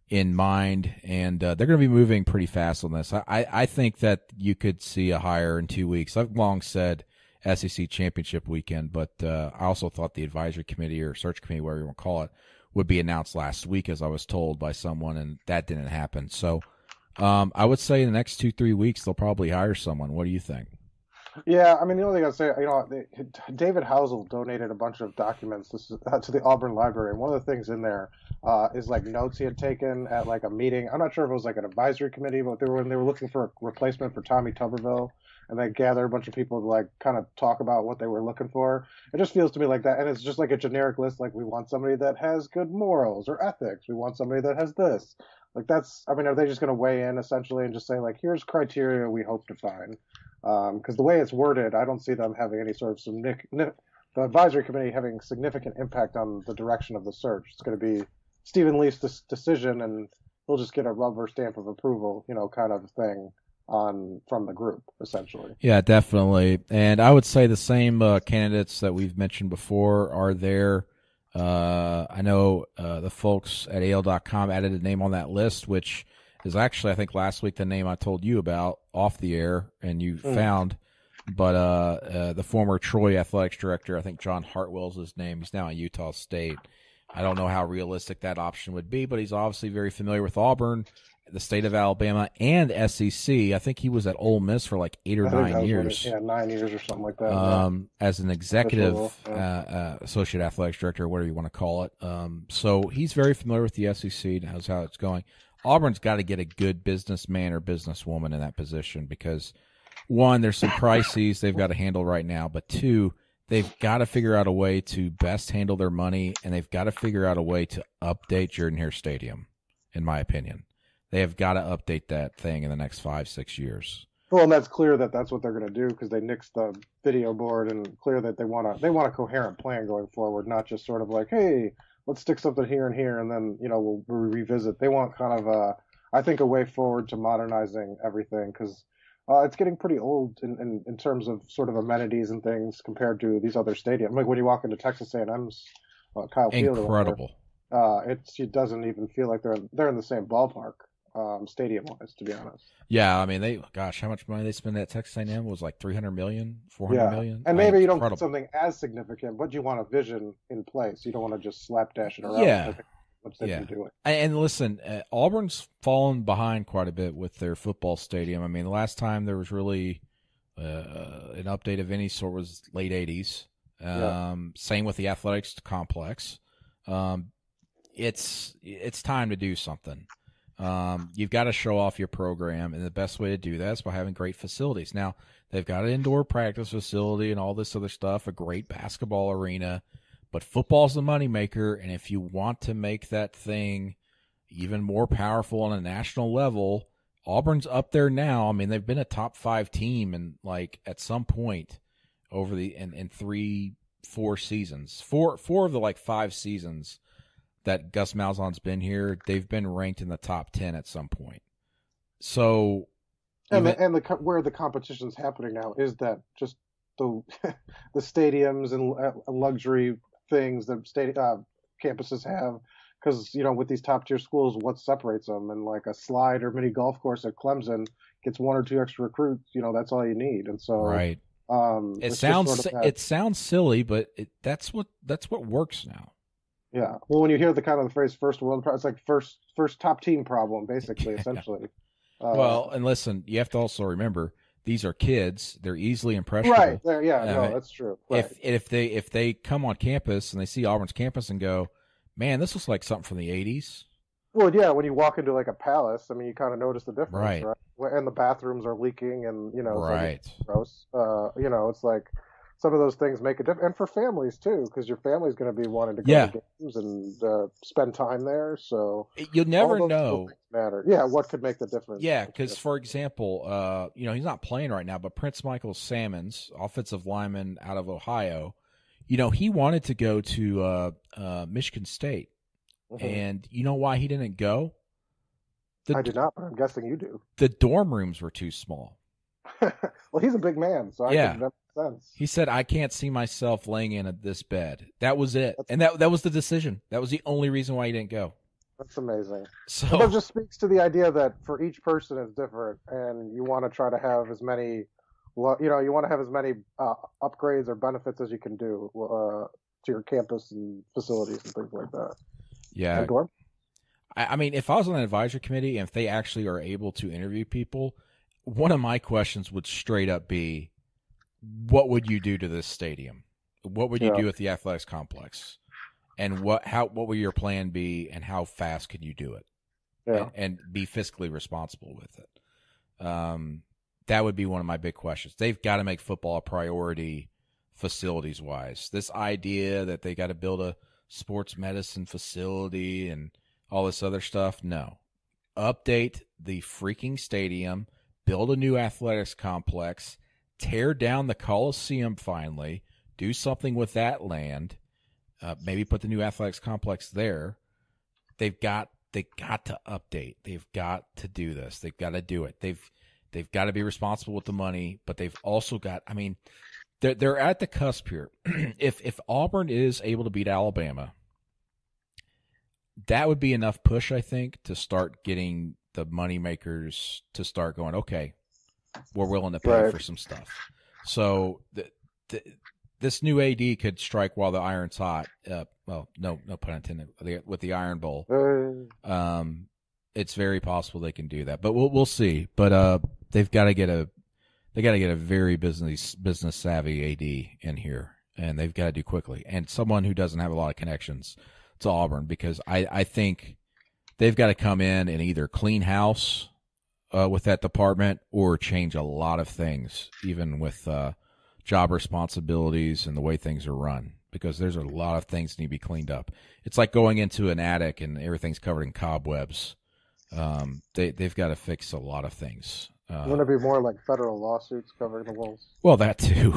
in mind, and they're going to be moving pretty fast on this. I think that you could see a hire in 2 weeks. I've long said SEC championship weekend, but I also thought the advisory committee or search committee, whatever you want to call it, would be announced last week, as I was told by someone, and that didn't happen. So I would say in the next 2-3 weeks they'll probably hire someone. What do you think?
Yeah, I mean, the only thing I'd say, David Housel donated a bunch of documents to the Auburn Library, and one of the things in there is like notes he had taken at like a meeting. I'm not sure if it was like an advisory committee, but when they were looking for a replacement for Tommy Tuberville, and they gathered a bunch of people to like kind of talk about what they were looking for. It just feels to me like that, and it's just like a generic list. Like, we want somebody that has good morals or ethics. We want somebody that has this. Like, are they just going to weigh in essentially and just say like, here's criteria we hope to find? Because the way it's worded, I don't see them having any sort of the advisory committee having significant impact on the direction of the search. It's going to be Stephen Leath's decision, and he'll just get a rubber stamp of approval, kind of thing from the group, essentially.
Yeah, definitely. And I would say the same candidates that we've mentioned before are there. I know the folks at AL.com added a name on that list, which is actually, I think, last week the name I told you about off the air and you found. But the former Troy athletics director, I think John Hartwell's his name. He's now at Utah State. I don't know how realistic that option would be, but he's obviously very familiar with Auburn, the state of Alabama, and SEC. I think he was at Ole Miss for like 8 or 9 years.
9 years or something like that.
As an executive associate athletics director, whatever you want to call it. So he's very familiar with the SEC, knows how it's going. Auburn's got to get a good businessman or businesswoman in that position because, one, there's some crises they've got to handle right now, but two, they've got to figure out a way to best handle their money, and they've got to figure out a way to update Jordan-Hare Stadium, in my opinion. They have got to update that thing in the next 5-6 years.
Well, and that's clear that that's what they're going to do because they nixed the video board, and clear that they want a coherent plan going forward, not just sort of like, hey, let's stick something here and here, and then we'll revisit. They want kind of I think, a way forward to modernizing everything because it's getting pretty old in terms of sort of amenities and things compared to these other stadiums. Like when you walk into Texas A&M's Kyle Field,
Incredible.
it doesn't even feel like they're in the same ballpark, stadium wise, to be honest.
Yeah, I mean, how much money they spend at Texas A&M was like 300 million, 400 million.
And maybe you don't
incredible.
get something as significant, but you want a vision in place. You don't want to just slapdash it around.
Yeah.
Which they've been doing.
And listen, Auburn's fallen behind quite a bit with their football stadium. I mean, the last time there was really an update of any sort was late 80s. Same with the athletics complex. It's time to do something. You've got to show off your program, and the best way to do that is by having great facilities. Now, they've got an indoor practice facility and all this other stuff, a great basketball arena. But football's the moneymaker, and if you want to make that thing even more powerful on a national level, Auburn's up there now. I mean, they've been a top 5 team, and like at some point over the in 3-4 seasons, four of the like 5 seasons that Gus Malzahn's been here, they've been ranked in the top 10 at some point. So,
where the competition's happening now is that just the the stadiums and luxury things that campuses have, because with these top tier schools, what separates them? And like a slide or mini golf course at Clemson gets 1 or 2 extra recruits. That's all you need. And so
right, it sounds silly, but that's what works now.
Yeah. Well, when you hear the phrase "first world," it's like first top team problem, basically, essentially.
Well, and listen, you have to also remember, these are kids. They're easily impressionable.
Right. That's true. Right.
If they come on campus and they see Auburn's campus and go, man, this looks like something from the 80s.
Well, yeah, when you walk into like a palace, I mean, you kind of notice the difference,
right?
And the bathrooms are leaking, and it's
right.
Like gross. It's like some of those things make a difference, and for families too, because your family's going to be wanting to go to games and spend time there. So
you'll never know.
Matter. Yeah, what could make the difference?
Yeah, because for example, he's not playing right now, but Prince Michael Salmons, offensive lineman out of Ohio, he wanted to go to Michigan State, and you know why he didn't go?
I did not, but I'm guessing you do.
The dorm rooms were too small.
Well, he's a big man, so that makes sense.
He said, I can't see myself laying in this bed. That was it. And that was the decision. That was the only reason why he didn't go.
That's amazing.
So
that just speaks to the idea that for each person is different, and you want to try to have as many, upgrades or benefits as you can do to your campus and facilities and things like that.
Yeah. I mean, if I was on an advisory committee and if they actually are able to interview people, one of my questions would straight up be, what would you do to this stadium? What would you do with the athletics complex? And what would your plan be, and how fast could you do it? And be fiscally responsible with it. That would be one of my big questions. They've got to make football a priority facilities wise. This idea that they got to build a sports medicine facility and all this other stuff, no. Update the freaking stadium, build a new athletics complex, tear down the Coliseum finally, do something with that land. Maybe put the new athletics complex there. They got to update. They've got to do this. They've got to do it. They've got to be responsible with the money, but they've also got. I mean, they're at the cusp here. If Auburn is able to beat Alabama, that would be enough push, I think, to start getting the money makers to start going, okay, we're willing to pay for some stuff. So this new AD could strike while the iron's hot. Well, no pun intended. With the Iron Bowl, it's very possible they can do that. But we'll see. But they've got to get a very business savvy AD in here, and they've got to do quickly. And someone who doesn't have a lot of connections to Auburn, because I think they've got to come in and either clean house with that department or change a lot of things, even with job responsibilities and the way things are run, because there's a lot of things that need to be cleaned up. It's like going into an attic and everything's covered in cobwebs. They've got to fix a lot of things.
Wouldn't it be more like federal lawsuits covering the walls?
Well, that too.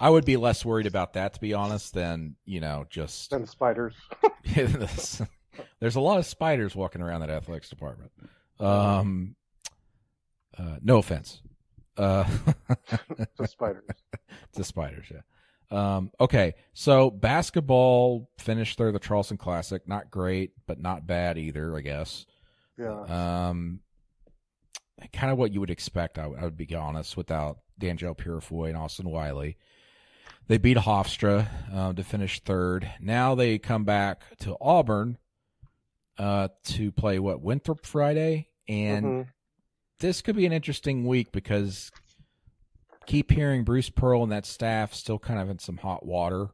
I would be less worried about that, to be honest, than, just
And spiders.
There's a lot of spiders walking around that athletics department. No offense.
To spiders.
To spiders, yeah. Okay, so basketball finished third the Charleston Classic. Not great, but not bad either, I guess.
Yeah.
Kind of what you would expect, I would be honest, without D'Angelo Purifoy and Austin Wiley. They beat Hofstra to finish third. Now they come back to Auburn to play, Winthrop Friday? And this could be an interesting week because keep hearing Bruce Pearl and that staff still kind of in some hot water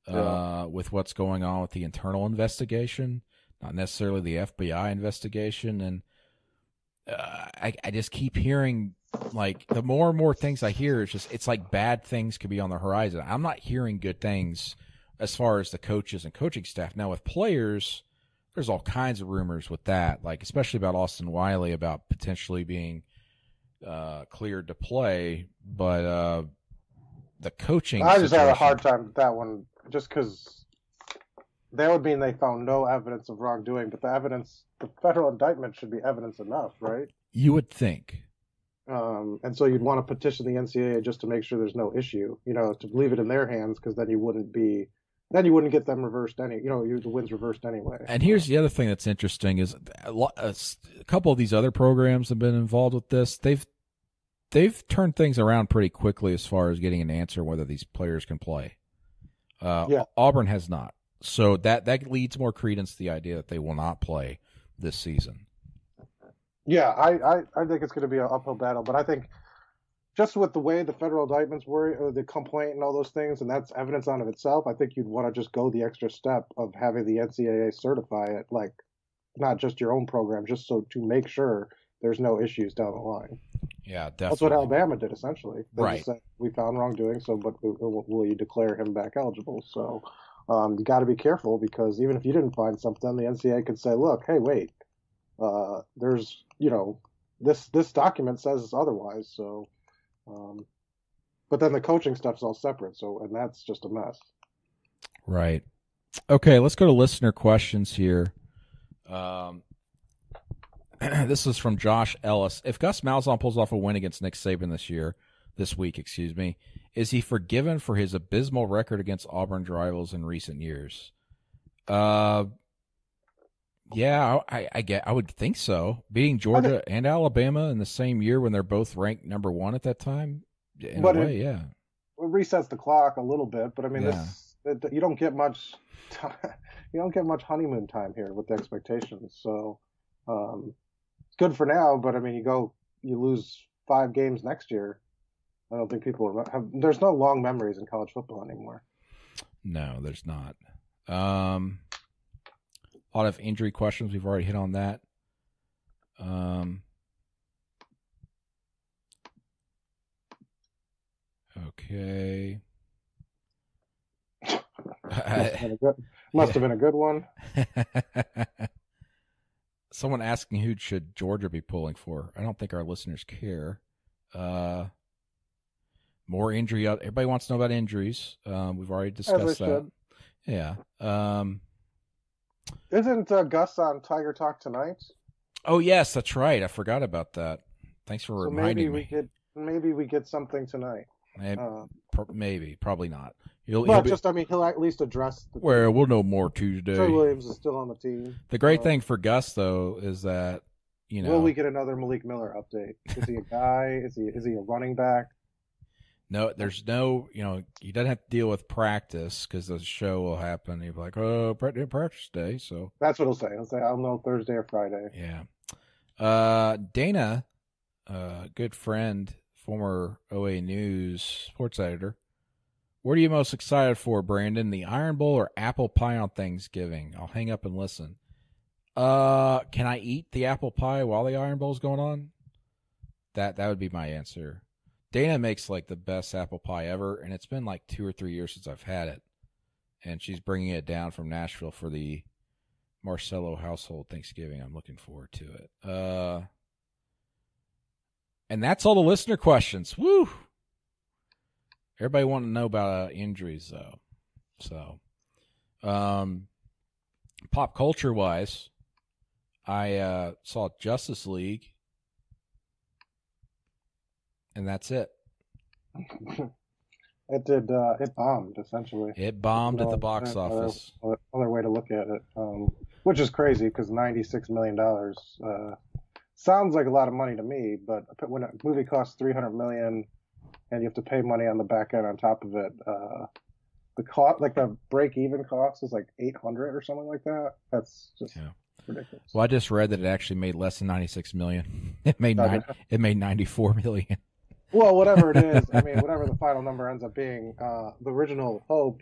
with what's going on with the internal investigation, not necessarily the FBI investigation. And I just keep hearing, like, the more and more things I hear, it's like bad things could be on the horizon. I'm not hearing good things as far as the coaches and coaching staff. Now with players, there's all kinds of rumors with that, like especially about Austin Wiley about potentially being cleared to play. But the coaching,
I just had a hard time with that one, just because that would mean they found no evidence of wrongdoing, but the federal indictment should be evidence enough, right?
You would think.
And so you'd want to petition the NCAA just to make sure there's no issue, to leave it in their hands, because then you wouldn't get them reversed the wins reversed anyway.
And here's the other thing that's interesting is a couple of these other programs have been involved with this. They've turned things around pretty quickly as far as getting an answer whether these players can play. Auburn has not. So that leads more credence to the idea that they will not play this season.
Yeah, I think it's going to be an uphill battle, but I think just with the way the federal indictments were, or the complaint and all those things, and that's evidence on of itself, I think you'd want to just go the extra step of having the NCAA certify it, like not just your own program, just so to make sure there's no issues down the line.
Yeah, definitely.
That's what Alabama did, essentially. They
right.
just said, we found wrongdoing, but will you declare him back eligible? So you got to be careful, because even if you didn't find something, the NCAA could say, look, hey, wait, there's, this document says otherwise. So, but then the coaching stuff's all separate. So, and that's just a mess.
Right. Okay. Let's go to listener questions here. This is from Josh Ellis. If Gus Malzahn pulls off a win against Nick Saban this week, is he forgiven for his abysmal record against Auburn's rivals in recent years? Yeah, I would think so. Beating Georgia and Alabama in the same year when they're both ranked number one at that time, in a way, yeah.
It resets the clock a little bit, but I mean, you don't get much honeymoon time here with the expectations. So it's good for now, but I mean, you lose 5 games next year. I don't think people there's no long memories in college football anymore.
No, there's not. A lot of injury questions. We've already hit on that. Okay.
Must have been a good one.
Someone asking who should Georgia be pulling for. I don't think our listeners care. More injury. Everybody wants to know about injuries. We've already discussed that. Yeah.
Isn't Gus on Tiger Talk tonight?
Oh yes, that's right. I forgot about that. Thanks for reminding me.
Maybe we get something tonight.
Maybe, probably not.
He'll at least address the
team. We'll know more Tuesday.
Trey Williams is still on the team.
The great thing for Gus, though, is that
will we get another Malik Miller update? Is he a guy? Is he a running back?
No, there's no. He doesn't have to deal with practice because the show will happen. He'll be like, "Oh, practice day." So
that's what he'll say. He'll say, "I'll know Thursday or Friday."
Yeah. Dana, good friend, former OA News sports editor. What are you most excited for, Brandon? The Iron Bowl or apple pie on Thanksgiving? I'll hang up and listen. Can I eat the apple pie while the Iron Bowl's going on? That would be my answer. Dana makes like the best apple pie ever, and it's been like 2 or 3 years since I've had it. And she's bringing it down from Nashville for the Marcello household Thanksgiving. I'm looking forward to it. And that's all the listener questions. Woo! Everybody wanting to know about injuries, though. So, pop culture wise, I saw Justice League, and that's it.
It did. It bombed essentially.
It bombed at the box office.
Other way to look at it, which is crazy because $96 million sounds like a lot of money to me. But when a movie costs $300 million and you have to pay money on the back end on top of it, the cost, like the break-even cost, is like $800 or something like that. That's just ridiculous.
Well, I just read that it actually made less than $96 million. It made $94 million.
Well, whatever it is, I mean, whatever the final number ends up being, the original hope,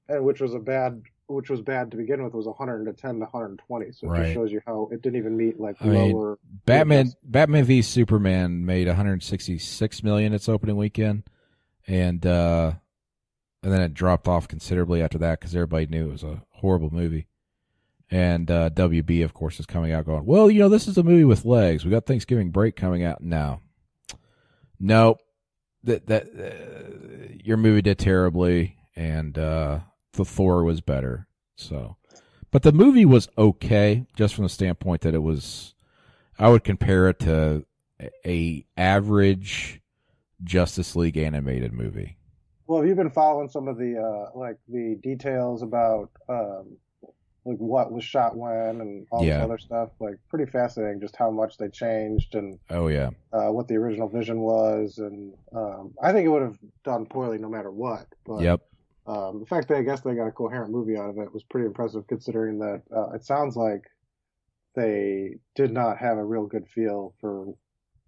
and which was bad to begin with, was 110 to 120. So it just shows you how it didn't even meet like lower.
Batman v Superman made 166 million its opening weekend, and then it dropped off considerably after that because everybody knew it was a horrible movie. And WB, of course, is coming out going, well, this is a movie with legs. We got Thanksgiving break coming out now. Nope, your movie did terribly, and the Thor was better. So, but the movie was okay, just from the standpoint that it was. I would compare it to a average Justice League animated movie.
Well, have you been following some of the the details about like what was shot when and all this other stuff? Like, pretty fascinating just how much they changed and what the original vision was. And I think it would have done poorly no matter what. But the fact that I guess they got a coherent movie out of it was pretty impressive, considering that it sounds like they did not have a real good feel for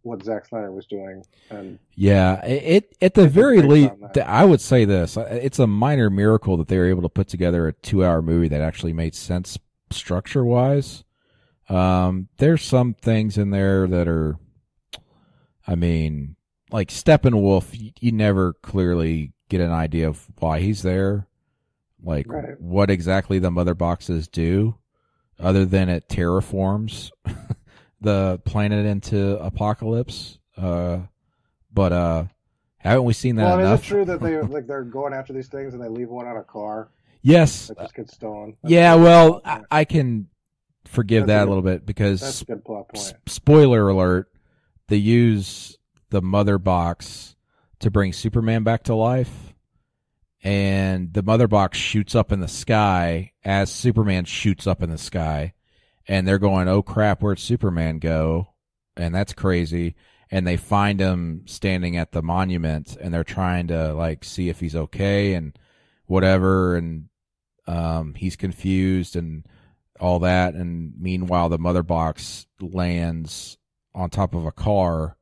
what Zack Snyder was doing. And
it at the very least, I would say this: it's a minor miracle that they were able to put together a 2-hour movie that actually made sense structure-wise. There's some things in there that are, I mean, like Steppenwolf, you never clearly get an idea of why he's there, like what exactly the mother boxes do, other than it terraforms the planet into apocalypse. But haven't we seen that enough?
Well, is it true that they're going after these things and they leave one on a car?
Yes.
That just gets stolen.
I can forgive that a little bit because
that's a good plot point.
Spoiler alert, they use the mother box to bring Superman back to life, and the mother box shoots up in the sky as Superman shoots up in the sky. And they're going, oh, crap, where'd Superman go? And that's crazy. And they find him standing at the monument, and they're trying to, see if he's okay and whatever. And he's confused and all that. And meanwhile, the mother box lands on top of a car.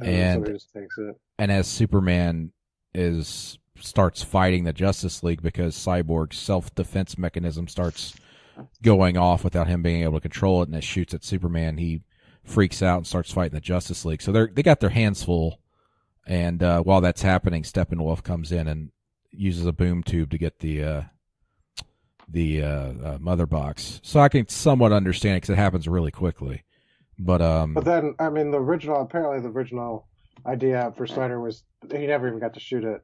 And
just takes it.
And as Superman starts fighting the Justice League because Cyborg's self-defense mechanism starts going off without him being able to control it, and it shoots at Superman, he freaks out and starts fighting the Justice League. So they got their hands full, and while that's happening, Steppenwolf comes in and uses a boom tube to get the mother box. So I can somewhat understand it because it happens really quickly. But
then, I mean, the original idea for Snyder was he never even got to shoot it.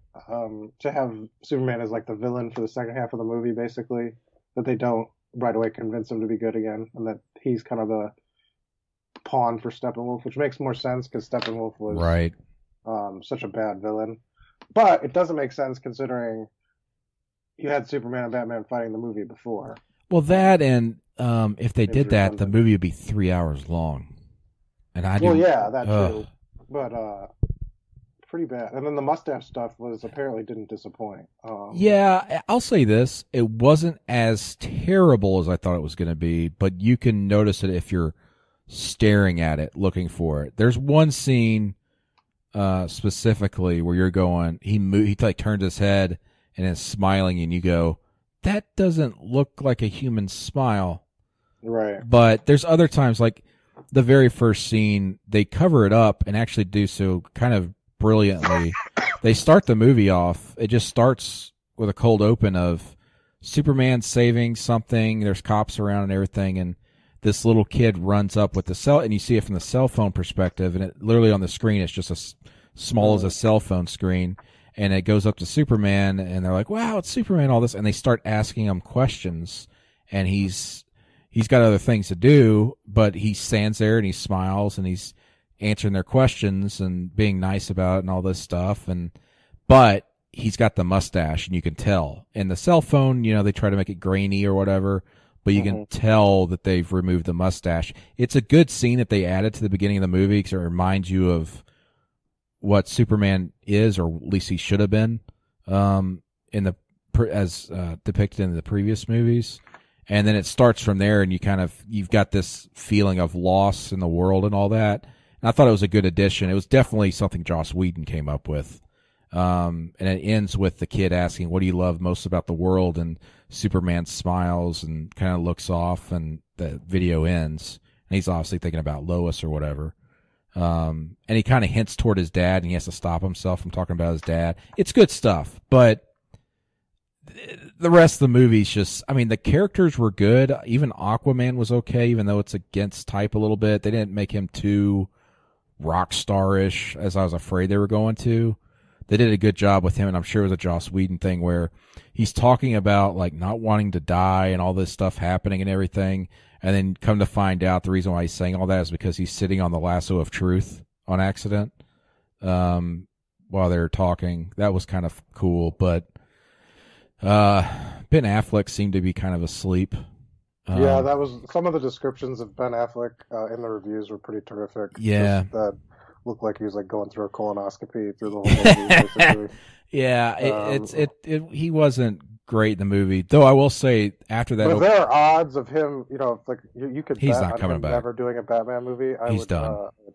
To have Superman as like the villain for the second half of the movie, basically, that they don't right away convince him to be good again, and that he's kind of the pawn for Steppenwolf, which makes more sense because Steppenwolf was such a bad villain. But it doesn't make sense considering you had Superman and Batman fighting the movie before.
Well, that and if they did that, the movie would be 3 hours long. And that
too. But pretty bad. And then the mustache stuff apparently didn't disappoint.
I'll say this. It wasn't as terrible as I thought it was going to be, but you can notice it if you're staring at it, looking for it. There's one scene specifically where you're going, he turns his head and is smiling, and you go, that doesn't look like a human smile.
Right.
But there's other times, like the very first scene, they cover it up and actually do so kind of brilliantly. They start the movie off. It just starts with a cold open of Superman saving something. There's cops around and everything, and this little kid runs up with the cell, and you see it from the cell phone perspective, and it literally on the screen it's just as small as a cell phone screen. and it goes up to Superman, and they're like, "Wow, it's Superman!" All this, and they start asking him questions, and he's got other things to do, but he stands there and he smiles and he's answering their questions and being nice about it and all this stuff, but he's got the mustache, and you can tell. In the cell phone, they try to make it grainy or whatever, but you can tell that they've removed the mustache. It's a good scene that they added to the beginning of the movie because it reminds you of what Superman is, or at least he should have been, as depicted in the previous movies. And then it starts from there, and you've got this feeling of loss in the world and all that. And I thought it was a good addition. It was definitely something Joss Whedon came up with. And it ends with the kid asking, "What do you love most about the world?" And Superman smiles and kind of looks off, and the video ends. And he's obviously thinking about Lois or whatever. And he kind of hints toward his dad, and he has to stop himself from talking about his dad. It's good stuff, but the rest of the movie's just, the characters were good. Even Aquaman was okay, even though it's against type a little bit. They didn't make him too rock star-ish, as I was afraid they were going to. They did a good job with him, and I'm sure it was a Joss Whedon thing where he's talking about like not wanting to die and all this stuff happening and everything, and then come to find out the reason why he's saying all that is because he's sitting on the lasso of truth on accident while they're talking. That was kind of cool, but Ben Affleck seemed to be kind of asleep.
Yeah, that was some of the descriptions of Ben Affleck in the reviews were pretty terrific.
Yeah,
just that looked like he was like going through a colonoscopy through the whole movie. Basically.
Yeah, he wasn't great in the movie, though. I will say after that,
but if there are odds of him, like you could.
He's
bet
not
on
coming
him
back.
Never doing a Batman movie. I would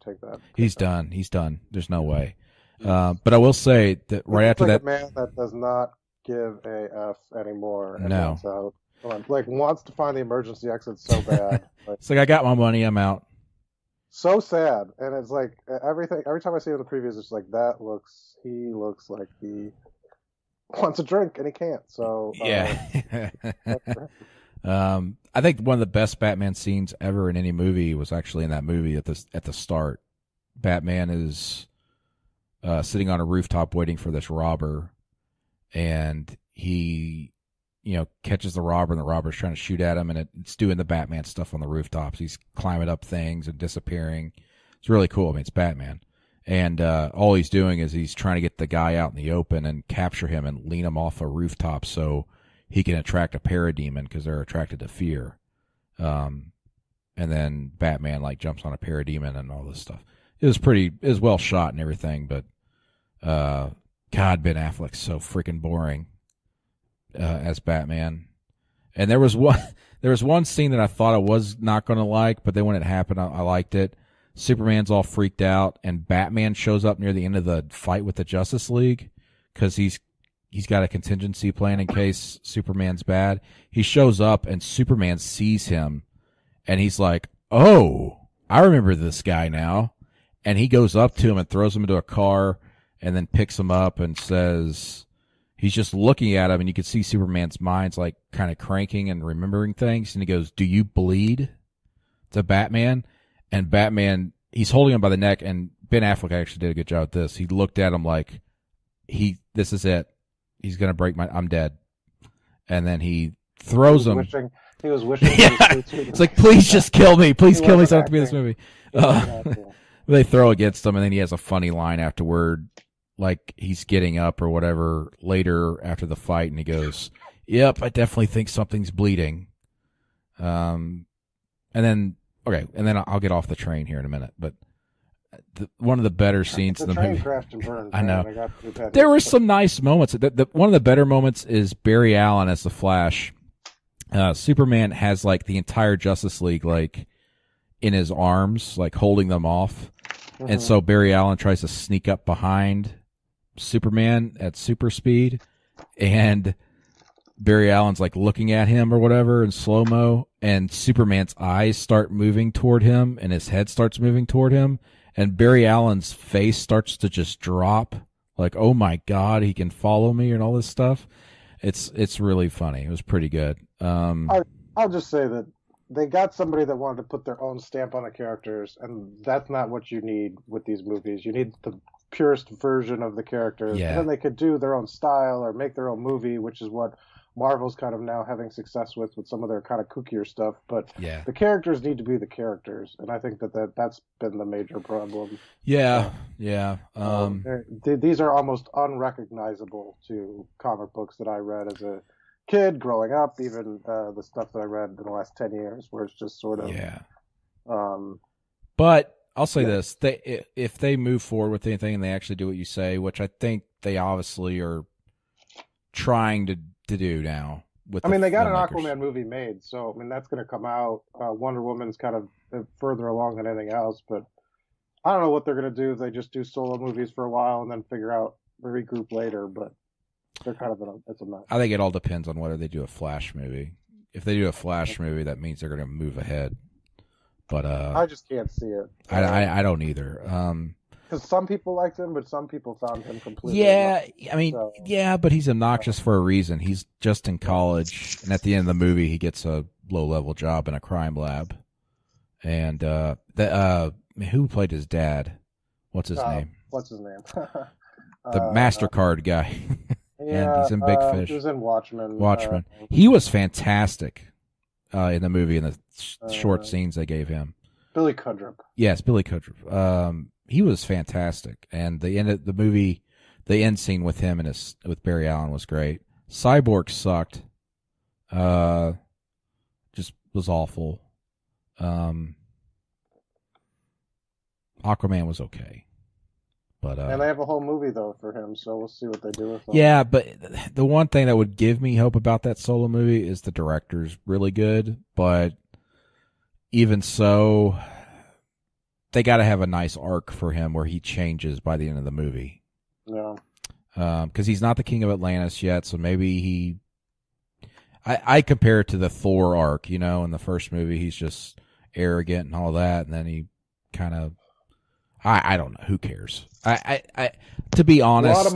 take that.
He's done. He's done. There's no way. But I will say that right after
like
that,
a man that does not give a F anymore. And
no.
wants out. Like wants to find the emergency exit so bad.
It's like, I got my money, I'm out.
So sad, and it's like every time I see him in the previews, it's like he looks like he wants a drink and he can't. So
yeah. I think one of the best Batman scenes ever in any movie was actually in that movie at the start. Batman is sitting on a rooftop waiting for this robber, and he catches the robber, and the robber's trying to shoot at him, and it's doing the Batman stuff on the rooftops. He's climbing up things and disappearing. It's really cool. It's Batman. And all he's doing is he's trying to get the guy out in the open and capture him and lean him off a rooftop so he can attract a parademon because they're attracted to fear. And then Batman jumps on a parademon and all this stuff. It was well shot and everything, but God, Ben Affleck's so freaking boring. As Batman. And there was one scene that I thought I was not going to like, but then when it happened, I liked it. Superman's all freaked out, and Batman shows up near the end of the fight with the Justice League because he's got a contingency plan in case Superman's bad. He shows up, and Superman sees him, and he's like, "Oh, I remember this guy now." And he goes up to him and throws him into a car, and then picks him up and says... He's just looking at him, and you can see Superman's mind's kind of cranking and remembering things. And he goes, "Do you bleed?" to Batman. And Batman, he's holding him by the neck, and Ben Affleck actually did a good job at this. He looked at him like, this is it. He's going to break I'm dead. And then he throws him.
He was wishing.
Yeah. It's like, please just kill me. Please kill me so I don't have to be in this movie. They throw against him, and then he has a funny line afterward. Like he's getting up or whatever later after the fight, and he goes, "Yep, I definitely think something's bleeding." And then I'll get off the train here in a minute. But one of the better scenes in the movie.
Crashed and burned,
I know. There were some nice moments. One of the better moments is Barry Allen as the Flash. Superman has the entire Justice League in his arms, holding them off, and so Barry Allen tries to sneak up behind Superman at super speed, and Barry Allen's looking at him or whatever in slow-mo, and Superman's eyes start moving toward him and his head starts moving toward him, and Barry Allen's face starts to just drop oh my God, he can follow me and all this stuff. It's really funny. It was pretty good.
I'll just say that they got somebody that wanted to put their own stamp on the characters, and that's not what you need with these movies. You need purest version of the characters.
Yeah.
And then they could do their own style or make their own movie, which is what Marvel's kind of now having success with some of their kind of kookier stuff. But
Yeah.
the characters need to be the characters, and I think that's been the major problem.
Yeah.
These are almost unrecognizable to comic books that I read as a kid growing up, even the stuff that I read in the last 10 years, where it's just sort of...
Yeah.
Um,
But I'll say this: if they move forward with anything and they actually do what you say, which I think they obviously are trying to do now.
They got an Aquaman movie made, so I mean that's going to come out. Wonder Woman's kind of further along than anything else, but I don't know what they're going to do if they just do solo movies for a while and then figure out regroup later. But they're kind of it's a mess.
I think it all depends on whether they do a Flash movie. If they do a Flash movie, that means they're going to move ahead. But
I just can't see it.
I don't either.
Because some people liked him, but some people found him completely.
Yeah, I mean, yeah, but he's obnoxious for a reason. He's just in college, and at the end of the movie, he gets a low-level job in a crime lab. And who played his dad? What's his name?
What's his name?
The MasterCard guy.
Yeah,
and he's in Big Fish.
He was in Watchmen.
He was fantastic in the movie, in the short scenes they gave him.
Billy Cudrup.
Yes, Billy Cudrup. He was fantastic, and the end of the movie, the end scene with him and with Barry Allen was great. Cyborg sucked. Just was awful. Aquaman was okay. But
and they have a whole movie though for him, so we'll see what they do with him.
Yeah, but the one thing that would give me hope about that solo movie is the director's really good, but even so, they got to have a nice arc for him where he changes by the end of the movie.
Yeah.
Because he's not the king of Atlantis yet, so maybe I compare it to the Thor arc, in the first movie, he's just arrogant and all that, and then he kind of, I don't know, who cares? To be honest,
a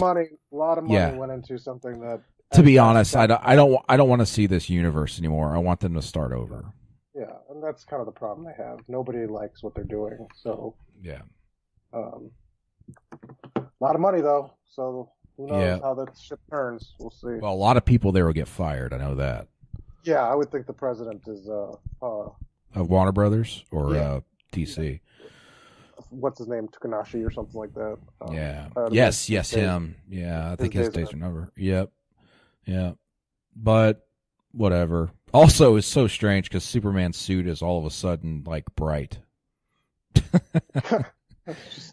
lot of money went into something that.
To be honest, I don't want to see this universe anymore. I want them to start over.
Yeah, and that's kind of the problem they have. Nobody likes what they're doing, so.
Yeah.
A lot of money though, so who knows how that ship turns? We'll see.
Well, a lot of people there will get fired. I know that.
Yeah, I would think the president is
of Warner Brothers or DC.
What's his name, Takanashi or something like that.
Yes, him. Yeah, I think his days are numbered. Yep. Yeah. But whatever. Also, it's so strange because Superman's suit is all of a sudden like bright.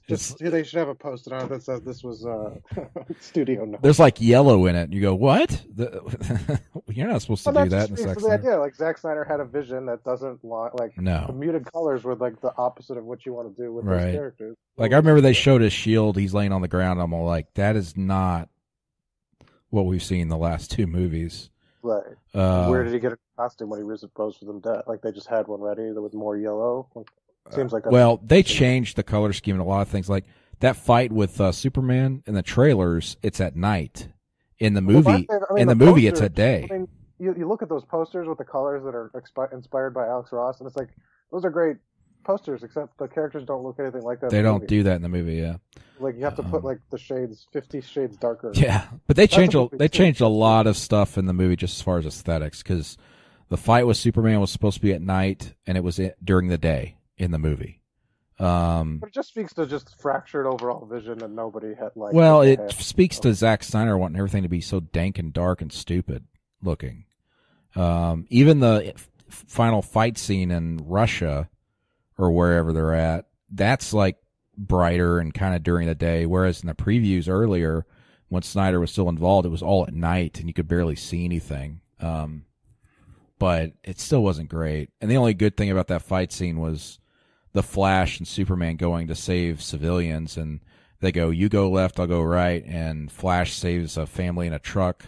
They should have a post-it on it that says this was studio note.
There's like yellow in it. And you go, what? You're not supposed to do that in Zack Snyder.
Yeah, like Zack Snyder had a vision that doesn't the muted colors were like the opposite of what you want to do with those characters.
Like I remember they showed his shield. He's laying on the ground. I'm all like, that is not what we've seen in the last two movies.
Right. Where did he get a costume when he was supposed for them dead? Like they just had one ready that was more yellow. Seems like
they changed the color scheme in a lot of things. Like that fight with Superman in the trailers, it's at night. In the movie, it's at day.
I mean, you look at those posters with the colors that are inspired by Alex Ross, and it's like those are great posters, except the characters don't look anything like that.
They don't do that in the movie. Yeah.
Like you have to put like the shades 50 shades darker.
Yeah, but they changed a lot of stuff in the movie just as far as aesthetics, because the fight with Superman was supposed to be at night, and it was during the day in the movie.
But it just speaks to just fractured overall vision that nobody had like.
Well, it speaks to Zack Snyder wanting everything to be so dank and dark and stupid looking. Even the final fight scene in Russia or wherever they're at, that's like brighter and kind of during the day, whereas in the previews earlier, when Snyder was still involved, it was all at night and you could barely see anything. But it still wasn't great. And the only good thing about that fight scene was the Flash and Superman going to save civilians, and they go, you go left, I'll go right, and Flash saves a family in a truck,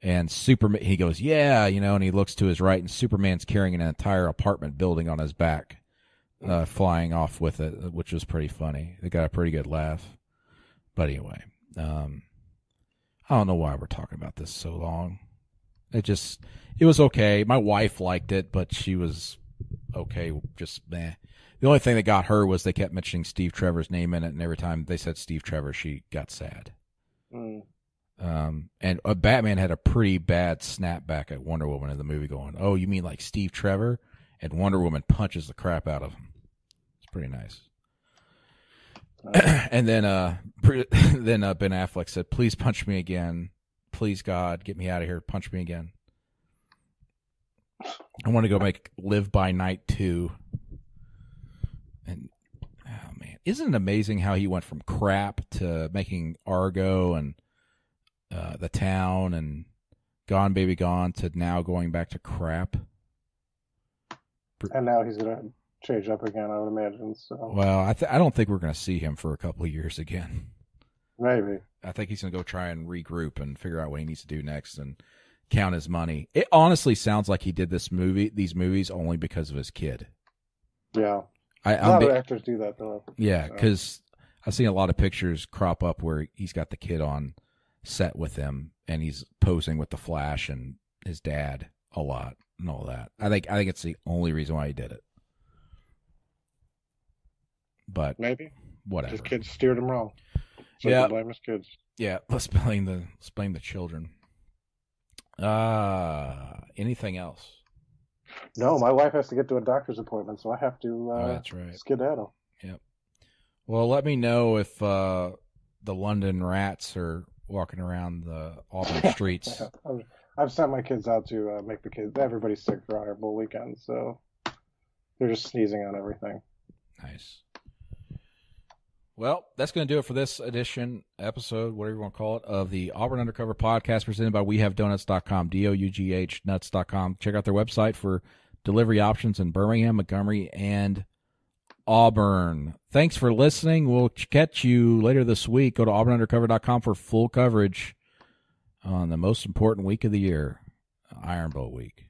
and Superman, he goes, yeah, and he looks to his right, and Superman's carrying an entire apartment building on his back, flying off with it, which was pretty funny. It got a pretty good laugh. But anyway, I don't know why we're talking about this so long. It was okay. My wife liked it, but she was okay, just meh. The only thing that got her was they kept mentioning Steve Trevor's name in it, and every time they said Steve Trevor, she got sad.
Mm.
And Batman had a pretty bad snapback at Wonder Woman in the movie, going, "Oh, you mean like Steve Trevor?" And Wonder Woman punches the crap out of him. It's pretty nice. And then Ben Affleck said, "Please punch me again. Please, God, get me out of here. Punch me again. I want to go make Live by Night 2." And, oh, man. Isn't it amazing how he went from crap to making Argo and The Town and Gone Baby Gone to now going back to crap?
And now he's going to change up again, I would imagine. So.
Well, I don't think we're going to see him for a couple of years again.
Maybe.
I think he's going to go try and regroup and figure out what he needs to do next and count his money. It honestly sounds like he did these movies only because of his kid.
Yeah. A lot of actors do that, though.
Yeah, because I've seen a lot of pictures crop up where he's got the kid on set with him and he's posing with the Flash and his dad a lot and all that. I think it's the only reason why he did it. But
maybe
whatever.
His kids steered him wrong. So
yeah,
blame his kids.
Yeah, let's blame the children. Anything else?
No, my wife has to get to a doctor's appointment, so I have to
that's right.
skedaddle.
Yep. Well, let me know if the London rats are walking around the Auburn streets.
I've sent my kids out to make everybody sick for Iron Bowl weekend, so they're just sneezing on everything.
Nice. Well, that's going to do it for this episode, whatever you want to call it, of the Auburn Undercover Podcast presented by WeHaveDonuts.com, DOUGH nuts.com. Check out their website for delivery options in Birmingham, Montgomery, and Auburn. Thanks for listening. We'll catch you later this week. Go to auburnundercover.com for full coverage on the most important week of the year, Iron Bowl week.